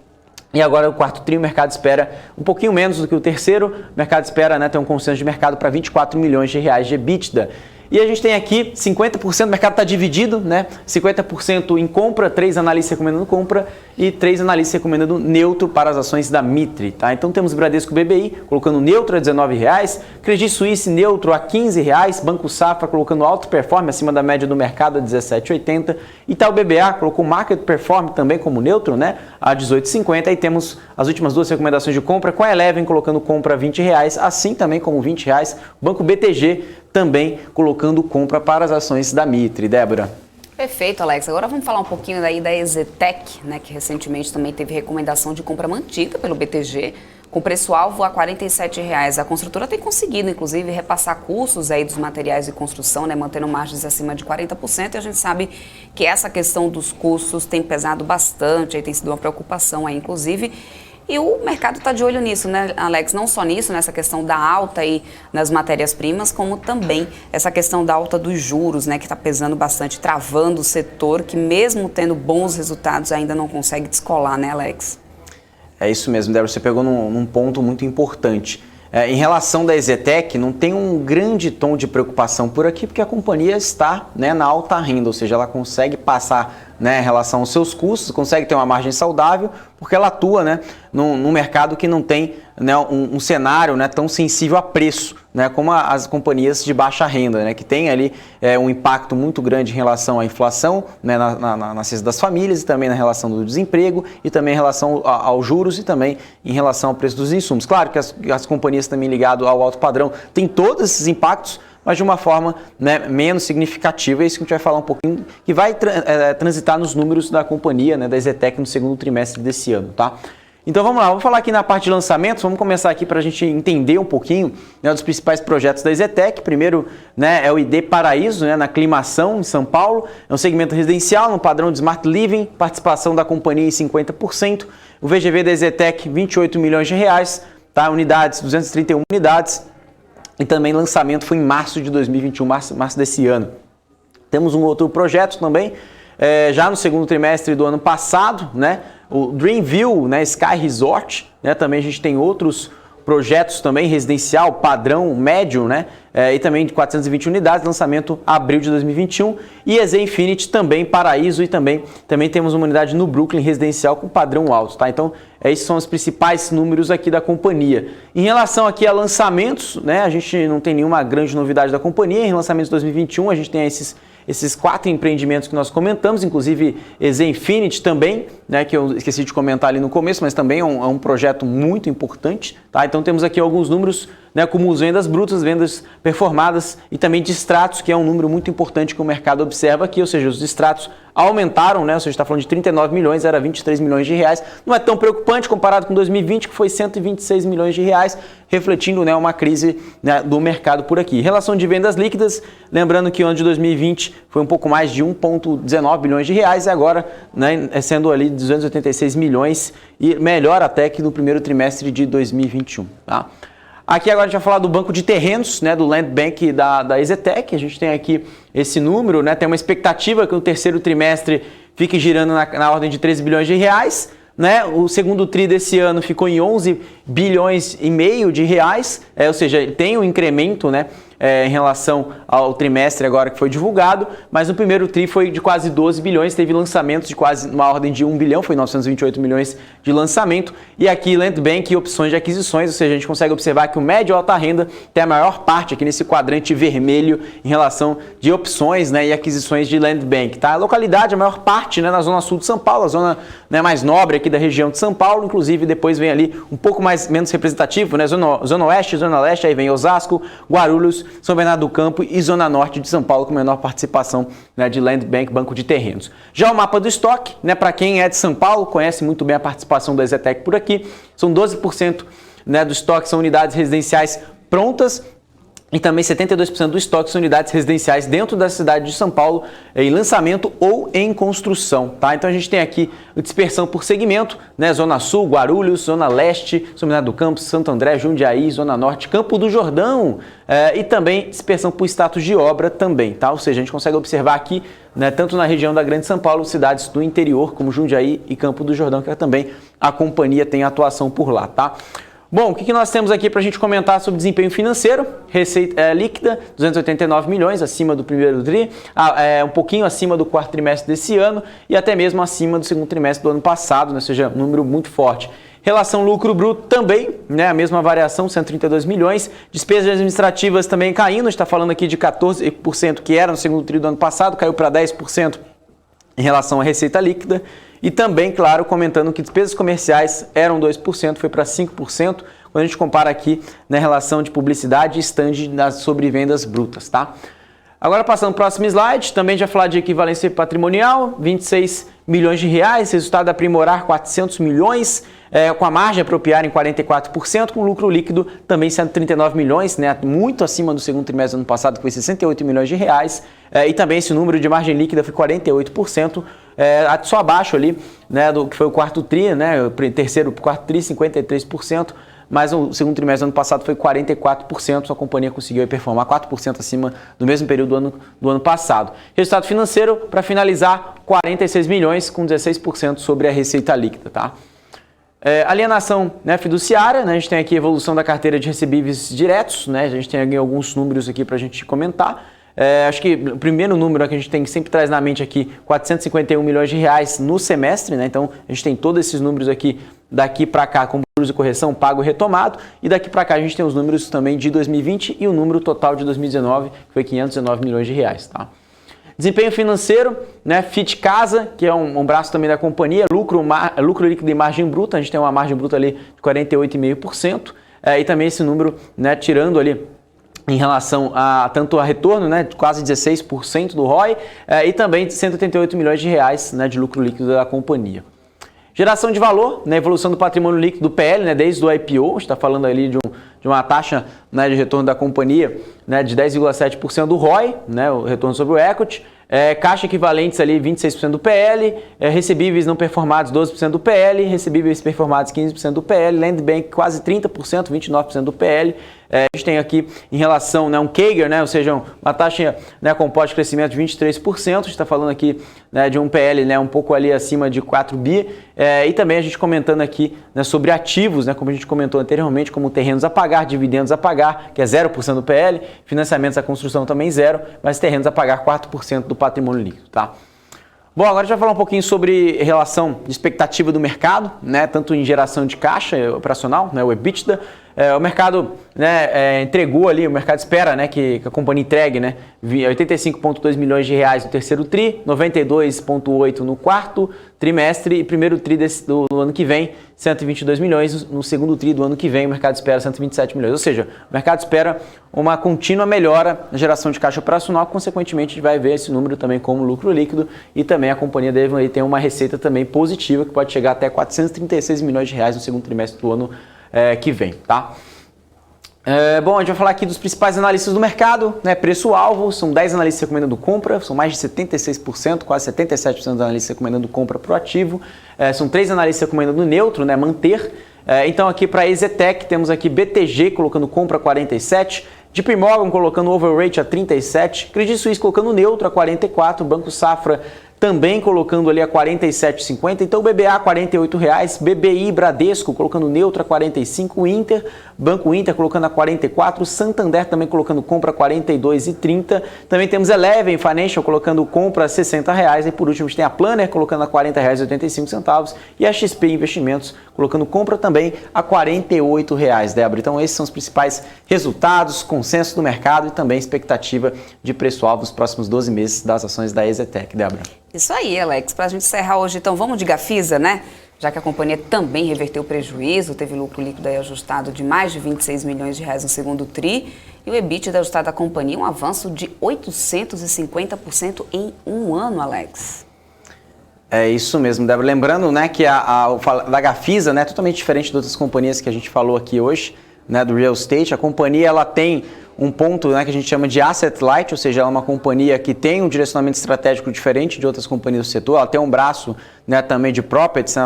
E agora o quarto tri, o mercado espera um pouquinho menos do que o terceiro, o mercado espera, né, ter um consenso de mercado para 24 milhões de reais de EBITDA. E a gente tem aqui 50%, o mercado está dividido, né? 50% em compra, 3 analistas recomendando compra e 3 analistas recomendando neutro para as ações da Mitre, tá? Então temos Bradesco BBI colocando neutro a R$19, Credit Suisse neutro a R$15, Banco Safra colocando alto performance acima da média do mercado a R$17,80, Itaú BBA colocou Market Perform também como neutro, né? A R$18,50 e temos as últimas 2 recomendações de compra com a Eleven colocando compra a R$20, assim também como R$20, Banco BTG também colocando compra para as ações da Mitre. Débora. Perfeito, Alex. Agora vamos falar um pouquinho daí da EZTEC, né, que recentemente também teve recomendação de compra mantida pelo BTG, com preço-alvo a R$ 47,00. A construtora tem conseguido, inclusive, repassar custos aí dos materiais de construção, né, mantendo margens acima de 40%, e a gente sabe que essa questão dos custos tem pesado bastante, aí tem sido uma preocupação aí, inclusive. E o mercado está de olho nisso, né, Alex? Não só nisso, nessa questão da alta aí nas matérias-primas, como também essa questão da alta dos juros, né, que está pesando bastante, travando o setor, que mesmo tendo bons resultados ainda não consegue descolar, né, Alex? É isso mesmo, Débora, você pegou num ponto muito importante. Em relação da EZTEC, não tem um grande tom de preocupação por aqui, porque a companhia está, né, na alta renda, ou seja, ela consegue passar, né, em relação aos seus custos, consegue ter uma margem saudável, porque ela atua, né, num mercado que não tem, né, um cenário, né, tão sensível a preço, né, como as companhias de baixa renda, né, que tem ali um impacto muito grande em relação à inflação, né, na cesta das famílias e também na relação do desemprego e também em relação aos juros e também em relação ao preço dos insumos. Claro que as companhias também ligadas ao alto padrão têm todos esses impactos, mas de uma forma, né, menos significativa. É isso que a gente vai falar um pouquinho, que vai transitar nos números da companhia, né, da EZTEC no segundo trimestre desse ano, tá? Então vamos lá, vamos falar aqui na parte de lançamentos, vamos começar aqui para a gente entender um pouquinho, né, dos principais projetos da EZTEC. Primeiro, né, é o ID Paraíso, né, na Aclimação, em São Paulo, é um segmento residencial no padrão de Smart Living, participação da companhia em 50%, o VGV da EZTEC R$28 milhões, tá? Unidades, 231 unidades, e também lançamento foi em março de 2021, março desse ano. Temos um outro projeto também, já no segundo trimestre do ano passado, né? O Dreamview, né? Sky Resort, né? Também a gente tem outros projetos também, residencial, padrão, médio, né? E também de 420 unidades, lançamento abril de 2021. E EZ Infinity também, Paraíso, e também temos uma unidade no Brooklyn, residencial com padrão alto, tá? Então, esses são os principais números aqui da companhia. Em relação aqui a lançamentos, né? A gente não tem nenhuma grande novidade da companhia. Em lançamentos de 2021, a gente tem esses 4 empreendimentos que nós comentamos, inclusive EZ Infinity também, né, que eu esqueci de comentar ali no começo, mas também é um projeto muito importante, tá? Então temos aqui alguns números, né, como as vendas brutas, vendas performadas e também distratos, que é um número muito importante que o mercado observa aqui, ou seja, os distratos aumentaram, né? Ou seja, está falando de 39 milhões, era 23 milhões de reais. Não é tão preocupante comparado com 2020, que foi 126 milhões de reais, refletindo, né, uma crise, né, do mercado por aqui. Em relação de vendas líquidas, lembrando que o ano de 2020 foi um pouco mais de 1,19 bilhões de reais e agora, né, sendo ali 286 milhões e melhor até que no primeiro trimestre de 2021, tá? Aqui agora a gente vai falar do banco de terrenos, né, do Land Bank da EZTEC. A gente tem aqui esse número, né, tem uma expectativa que no terceiro trimestre fique girando na ordem de 13 bilhões de reais. Né? O segundo TRI desse ano ficou em 11 bilhões e meio de reais, ou seja, tem um incremento, né, em relação ao trimestre agora que foi divulgado, mas no primeiro TRI foi de quase 12 bilhões, teve lançamentos de quase uma ordem de 1 bilhão, foi 928 milhões de lançamento, e aqui Land Bank e opções de aquisições, ou seja, a gente consegue observar que o médio e alta renda tem a maior parte aqui nesse quadrante vermelho em relação de opções, né, e aquisições de Land Bank, tá? A localidade, a maior parte, né, na zona sul de São Paulo, a zona, né, mais nobre aqui da região de São Paulo, inclusive depois vem ali um pouco menos representativo, né, zona oeste, zona leste, aí vem Osasco, Guarulhos, São Bernardo do Campo e zona norte de São Paulo com menor participação, né, de Land Bank, banco de terrenos. Já o mapa do estoque, né, para quem é de São Paulo, conhece muito bem a participação da EZTEC por aqui, são 12%, né, do estoque são unidades residenciais prontas, e também 72% do estoque são unidades residenciais dentro da cidade de São Paulo em lançamento ou em construção, tá? Então a gente tem aqui dispersão por segmento, né? Zona Sul, Guarulhos, Zona Leste, São Bernardo do Campo, Santo André, Jundiaí, Zona Norte, Campo do Jordão e também dispersão por status de obra também, tá? Ou seja, a gente consegue observar aqui, né, tanto na região da Grande São Paulo, cidades do interior como Jundiaí e Campo do Jordão, que também a companhia tem atuação por lá, tá? Bom, o que nós temos aqui para a gente comentar sobre desempenho financeiro? Receita líquida, 289 milhões, acima do primeiro TRI, um pouquinho acima do quarto trimestre desse ano e até mesmo acima do segundo trimestre do ano passado, né? Ou seja, um número muito forte. Relação lucro bruto também, né? A mesma variação, 132 milhões. Despesas administrativas também caindo, a gente está falando aqui de 14%, que era no segundo TRI do ano passado, caiu para 10% em relação à receita líquida. E também, claro, comentando que despesas comerciais eram 2%, foi para 5%, quando a gente compara aqui na relação de publicidade e stand nas sobrevendas brutas, tá? Agora passando para o próximo slide, também já falar de equivalência patrimonial, 26 milhões de reais, resultado aprimorar 400 milhões, com a margem apropriar em 44%, com lucro líquido também 139 milhões, né, muito acima do segundo trimestre do ano passado, que foi 68 milhões de reais, e também esse número de margem líquida foi 48%, só abaixo ali, né, do que foi o quarto TRI, né, o terceiro quarto TRI, 53%, mas o segundo trimestre do ano passado foi 44%, a companhia conseguiu performar 4% acima do mesmo período do ano passado. Resultado financeiro, para finalizar, 46 milhões, com 16% sobre a receita líquida, tá? Alienação, né, fiduciária, né, a gente tem aqui a evolução da carteira de recebíveis diretos, né, a gente tem aqui alguns números aqui para a gente comentar. Acho que o primeiro número que a gente tem que sempre traz na mente aqui, 451 milhões de reais no semestre, né, então a gente tem todos esses números aqui, daqui para cá, com juros e correção, pago e retomado, e daqui para cá a gente tem os números também de 2020 e o número total de 2019, que foi 519 milhões de reais, tá? Desempenho financeiro, né, FIT Casa, que é um braço também da companhia, lucro líquido e margem bruta, a gente tem uma margem bruta ali de 48,5%, e também esse número, né, tirando ali em relação a tanto a retorno, né, quase 16% do ROI, e também 188 milhões de reais, né, de lucro líquido da companhia. Geração de valor, né, evolução do patrimônio líquido do PL, né, desde o IPO, a gente está falando ali de uma taxa, né, de retorno da companhia, né, de 10,7% do ROI, né, o retorno sobre o equity, caixa equivalentes ali 26% do PL, recebíveis não performados 12% do PL, recebíveis performados 15% do PL, Land Bank quase 30%, 29% do PL. A gente tem aqui em relação, né, um CAGR, né, ou seja, uma taxa, né, composta de crescimento de 23%, a gente está falando aqui, né, de um PL, né, um pouco ali acima de 4 bi, e também a gente comentando aqui, né, sobre ativos, né, como a gente comentou anteriormente, como terrenos a pagar, dividendos a pagar, que é 0% do PL, financiamentos à construção também 0%, mas terrenos a pagar 4% do patrimônio líquido, tá? Bom, agora a gente vai falar um pouquinho sobre relação de expectativa do mercado, né, tanto em geração de caixa operacional, né, o EBITDA. O mercado, né, entregou ali, o mercado espera, né, que a companhia entregue, né, 85,2 milhões de reais no terceiro TRI, 92,8 no quarto trimestre e primeiro TRI do ano que vem, 122 milhões, no segundo TRI do ano que vem o mercado espera 127 milhões, ou seja, o mercado espera uma contínua melhora na geração de caixa operacional, consequentemente a gente vai ver esse número também como lucro líquido e também a companhia deve ter uma receita também positiva que pode chegar até 436 milhões de reais no segundo trimestre do ano que vem, tá? Bom, a gente vai falar aqui dos principais analistas do mercado, né? Preço-alvo, são 10 analistas recomendando compra, são mais de 76%, quase 77% dos analistas recomendando compra pro ativo, são 3 analistas recomendando neutro, né? Manter. Então aqui para a EZTEC temos aqui BTG colocando compra 47%, JP Morgan colocando overweight a 37%, Credit Suisse colocando neutro a 44%, Banco Safra também colocando ali a 47,50, então o BBA R$ 48,00, BBI Bradesco colocando neutro a 45, Inter, Banco Inter colocando a 44, Santander também colocando compra a 42,30, também temos Eleven Financial colocando compra a R$ 60,00 e por último a gente tem a Planner colocando a R$ 40,85 e a XP Investimentos colocando compra também a R$ 48,00, Débora. Então esses são os principais resultados, consenso do mercado e também expectativa de preço-alvo nos próximos 12 meses das ações da EZTEC, Débora. Isso aí, Alex. Para a gente encerrar hoje, então, vamos de Gafisa, né? Já que a companhia também reverteu prejuízo, teve lucro líquido aí ajustado de mais de 26 milhões de reais no segundo TRI e o EBITDA ajustado da companhia, um avanço de 850% em um ano, Alex. É isso mesmo, Débora. Lembrando, né, que a da Gafisa, né, totalmente diferente de outras companhias que a gente falou aqui hoje, né, do real estate, a companhia ela tem um ponto, né, que a gente chama de asset light, ou seja, ela é uma companhia que tem um direcionamento estratégico diferente de outras companhias do setor, ela tem um braço, né, também de properties, né,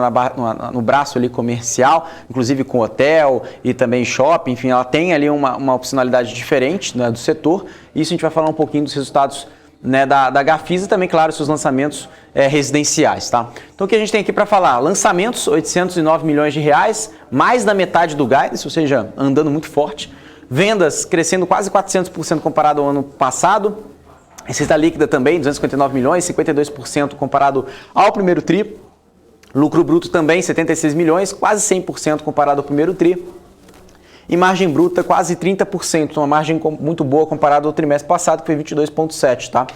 no braço ali comercial, inclusive com hotel e também shopping, enfim, ela tem ali uma opcionalidade diferente, né, do setor. Isso a gente vai falar um pouquinho dos resultados, né, da Gafisa e também, claro, seus lançamentos residenciais, tá? Então o que a gente tem aqui para falar? Lançamentos, 809 milhões de reais, mais da metade do guidance, ou seja, andando muito forte. Vendas crescendo quase 400% comparado ao ano passado. Receita líquida também, 259 milhões, 52% comparado ao primeiro tri. Lucro bruto também, 76 milhões, quase 100% comparado ao primeiro tri. E margem bruta, quase 30%, uma margem muito boa comparado ao trimestre passado, que foi 22,7%, tá?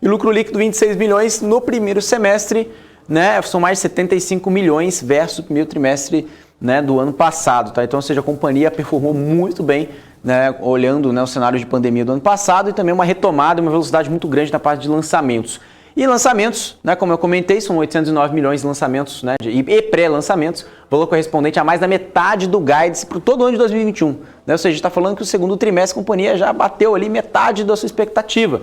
E lucro líquido, 26 milhões no primeiro semestre, né? São mais de 75 milhões versus o primeiro trimestre, né, do ano passado, tá? Então, ou seja, a companhia performou muito bem, né, olhando, né, o cenário de pandemia do ano passado e também uma retomada, uma velocidade muito grande na parte de lançamentos. E lançamentos, né, como eu comentei, são 809 milhões de lançamentos, né, e pré-lançamentos, valor correspondente a mais da metade do guidance para todo o ano de 2021. Né? Ou seja, a gente está falando que o segundo trimestre a companhia já bateu ali metade da sua expectativa.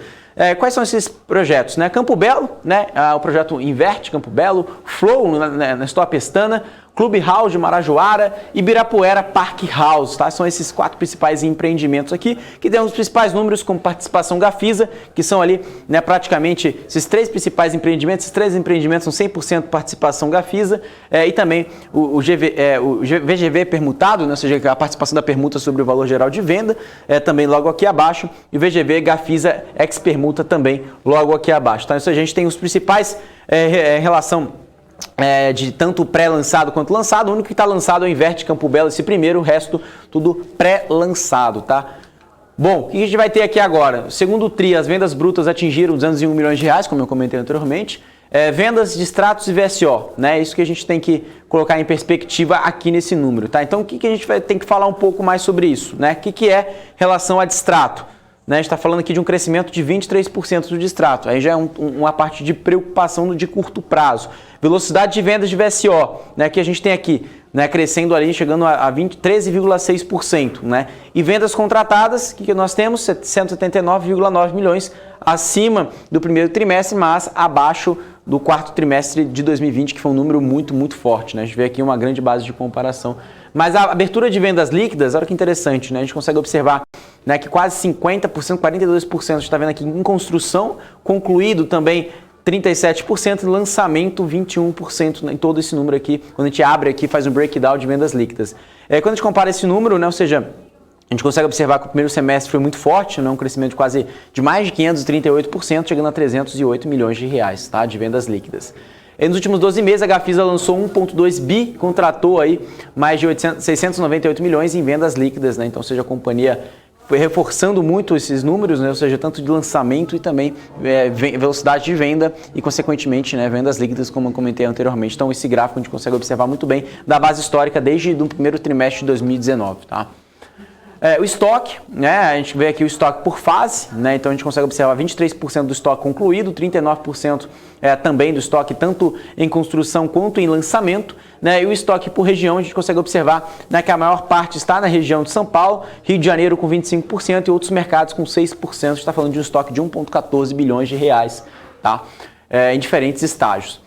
Quais são esses projetos? Né? Campo Belo, né, o projeto Inverte Campo Belo, Flow na Store Pestana, Clubhouse de Marajoara e Ibirapuera Park House, tá? São esses 4 principais empreendimentos aqui, que têm os principais números como participação Gafisa, que são ali, né, praticamente esses 3 principais empreendimentos, esses 3 empreendimentos são 100% participação Gafisa, e também o VGV permutado, né, ou seja, a participação da permuta sobre o valor geral de venda, também logo aqui abaixo, e o VGV Gafisa ex permuta também logo aqui abaixo, tá? Então a gente tem os principais relação de tanto pré-lançado quanto lançado. O único que está lançado é o Inverte Campo Belo, esse primeiro, o resto tudo pré-lançado, tá? Bom, o que a gente vai ter aqui agora? Segundo o TRI, as vendas brutas atingiram 201 milhões de reais, como eu comentei anteriormente. Vendas de extratos e VSO, né? Isso que a gente tem que colocar em perspectiva aqui nesse número, tá? Então o que a gente tem que falar um pouco mais sobre isso, né? O que é relação a distrato? Né, a gente está falando aqui de um crescimento de 23% do distrato. Aí já é uma parte de preocupação de curto prazo. Velocidade de vendas de VSO, né, que a gente tem aqui, né, crescendo ali, chegando a 13,6%. Né? E vendas contratadas, que nós temos? 179,9 milhões, acima do primeiro trimestre, mas abaixo do quarto trimestre de 2020, que foi um número muito, muito forte. Né? A gente vê aqui uma grande base de comparação. Mas a abertura de vendas líquidas, olha que interessante, né? A gente consegue observar, né, que quase 50%, 42%, a gente está vendo aqui em construção, concluído também 37%, e lançamento 21%, né, em todo esse número aqui, quando a gente abre aqui, faz um breakdown de vendas líquidas. Quando a gente compara esse número, né, ou seja, a gente consegue observar que o primeiro semestre foi muito forte, né, um crescimento de mais de 538%, chegando a 308 milhões de reais, tá, de vendas líquidas. E nos últimos 12 meses, a Gafisa lançou 1,2 bi, contratou aí mais de 698 milhões em vendas líquidas, né? Então, ou seja, a companhia foi reforçando muito esses números, né? Ou seja, tanto de lançamento e também velocidade de venda e, consequentemente, né, vendas líquidas, como eu comentei anteriormente. Então, esse gráfico a gente consegue observar muito bem da base histórica desde o primeiro trimestre de 2019, tá? O estoque, né, a gente vê aqui o estoque por fase, né, então a gente consegue observar 23% do estoque concluído, 39% também do estoque tanto em construção quanto em lançamento, né, e o estoque por região a gente consegue observar, né, que a maior parte está na região de São Paulo, Rio de Janeiro com 25% e outros mercados com 6%, a gente está falando de um estoque de 1,14 bilhões de reais, tá, em diferentes estágios.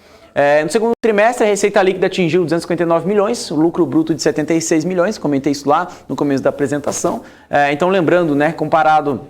No segundo trimestre, a receita líquida atingiu 259 milhões, o lucro bruto de 76 milhões, comentei isso lá no começo da apresentação. Então, lembrando, né, comparado,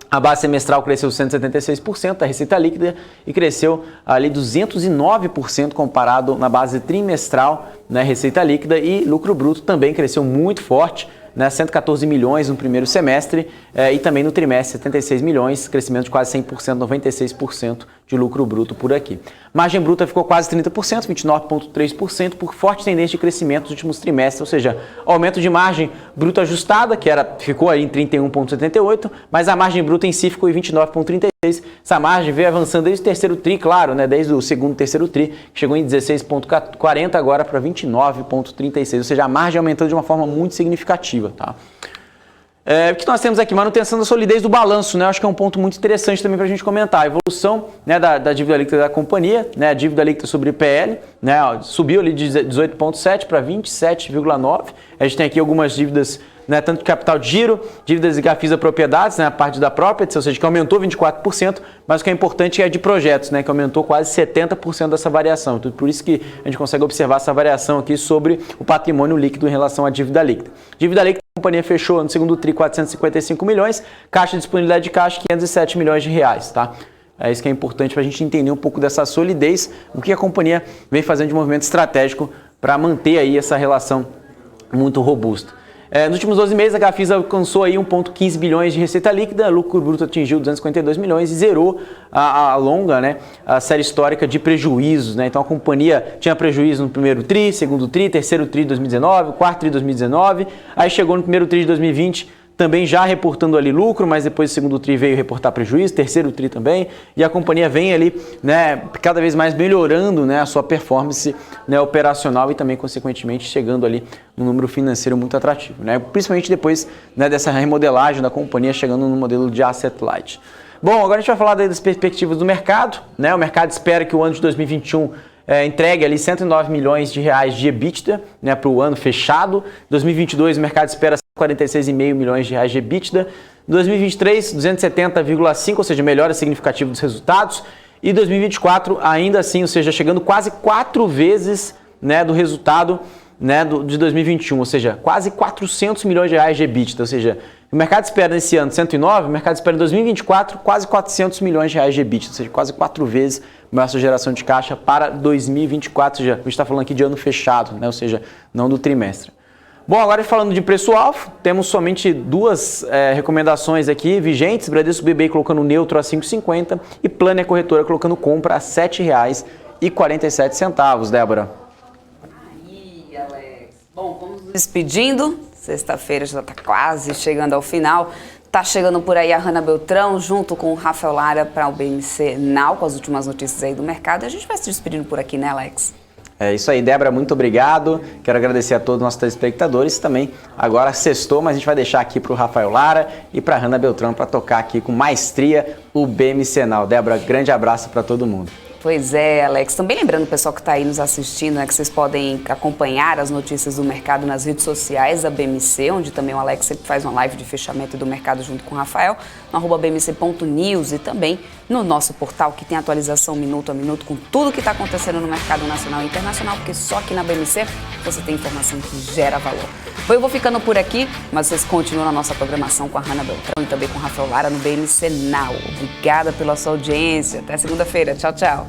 a base semestral cresceu 176%, a receita líquida, e cresceu ali 209% comparado na base trimestral, né, receita líquida, e lucro bruto também cresceu muito forte, né, 114 milhões no primeiro semestre e também no trimestre 76 milhões, crescimento de quase 100%, 96% de lucro bruto por aqui. Margem bruta ficou quase 30%, 29,3%, por forte tendência de crescimento nos últimos trimestres, ou seja, aumento de margem bruta ajustada, ficou aí em 31,78%, mas a margem bruta em si ficou em 29,36%. Essa margem veio avançando desde o terceiro TRI, claro, né, desde o segundo e terceiro TRI, que chegou em 16,40% agora para 29,36%, ou seja, a margem aumentando de uma forma muito significativa. Tá? O que nós temos aqui? Manutenção da solidez do balanço, né? Acho que é um ponto muito interessante também para a gente comentar. A evolução, né, da dívida líquida da companhia, né, a dívida líquida sobre IPL, né, subiu ali de 18,7 para 27,9. A gente tem aqui algumas dívidas, né, tanto de capital de giro, dívidas de Gafisa Propriedades, né, a parte da property, ou seja, que aumentou 24%, mas o que é importante é de projetos, né, que aumentou quase 70% dessa variação. Então, por isso que a gente consegue observar essa variação aqui sobre o patrimônio líquido em relação à dívida líquida. Dívida líquida, a companhia fechou no segundo TRI 455 milhões, caixa de disponibilidade de caixa 507 milhões de reais, tá? É isso que é importante para a gente entender um pouco dessa solidez, o que a companhia vem fazendo de movimento estratégico para manter aí essa relação muito robusta. Nos últimos 12 meses, a Gafisa alcançou aí 1,15 bilhões de receita líquida, lucro bruto atingiu 252 milhões e zerou a longa, né, a série histórica de prejuízos, né? Então a companhia tinha prejuízo no primeiro TRI, segundo TRI, terceiro TRI de 2019, quarto TRI de 2019, aí chegou no primeiro TRI de 2020, também já reportando ali lucro, mas depois o segundo TRI veio reportar prejuízo, terceiro TRI também, e a companhia vem ali, né, cada vez mais melhorando, né, a sua performance, né, operacional e também, consequentemente, chegando ali num número financeiro muito atrativo, né, principalmente depois, né, dessa remodelagem da companhia, chegando no modelo de asset light. Bom, agora a gente vai falar das perspectivas do mercado, né, o mercado espera que o ano de 2021 entregue ali 109 milhões de reais de EBITDA, né, para o ano fechado. 2022 o mercado espera 46,5 milhões de reais de EBITDA. 2023, 270,5, ou seja, melhora significativa dos resultados. E 2024 ainda assim, ou seja, chegando quase 4 vezes, né, do resultado, né, de 2021, ou seja, quase 400 milhões de reais de EBITDA, ou seja, o mercado espera nesse ano 109, o mercado espera em 2024 quase 400 milhões de reais de EBITDA, ou seja, quase 4 vezes maior geração de caixa para 2024, ou seja, a gente está falando aqui de ano fechado, né, ou seja, não do trimestre. Bom, agora falando de preço-alvo, temos somente duas recomendações aqui vigentes, Bradesco BBI colocando neutro a 5,50 e Plano Corretora colocando compra a R$ 7,47, Débora. Aí, Alex. Bom, vamos nos despedindo. Sexta-feira já está quase chegando ao final. Tá chegando por aí a Hanna Beltrão junto com o Rafael Lara para o BMC Now, com as últimas notícias aí do mercado. A gente vai se despedindo por aqui, né, Alex? É isso aí, Débora, muito obrigado. Quero agradecer a todos os nossos telespectadores também. Agora sextou, mas a gente vai deixar aqui para o Rafael Lara e para a Hanna Beltrão para tocar aqui com maestria o BMC Now. Débora, grande abraço para todo mundo. Pois é, Alex. Também lembrando o pessoal que está aí nos assistindo, né, que vocês podem acompanhar as notícias do mercado nas redes sociais da BMC, onde também o Alex sempre faz uma live de fechamento do mercado junto com o Rafael, no @bmc.news e também no nosso portal, que tem atualização minuto a minuto com tudo que está acontecendo no mercado nacional e internacional, porque só aqui na BMC você tem informação que gera valor. Eu vou ficando por aqui, mas vocês continuam na nossa programação com a Hanna Beltrão e também com o Rafael Lara no BMC Now. Obrigada pela sua audiência. Até segunda-feira. Tchau, tchau.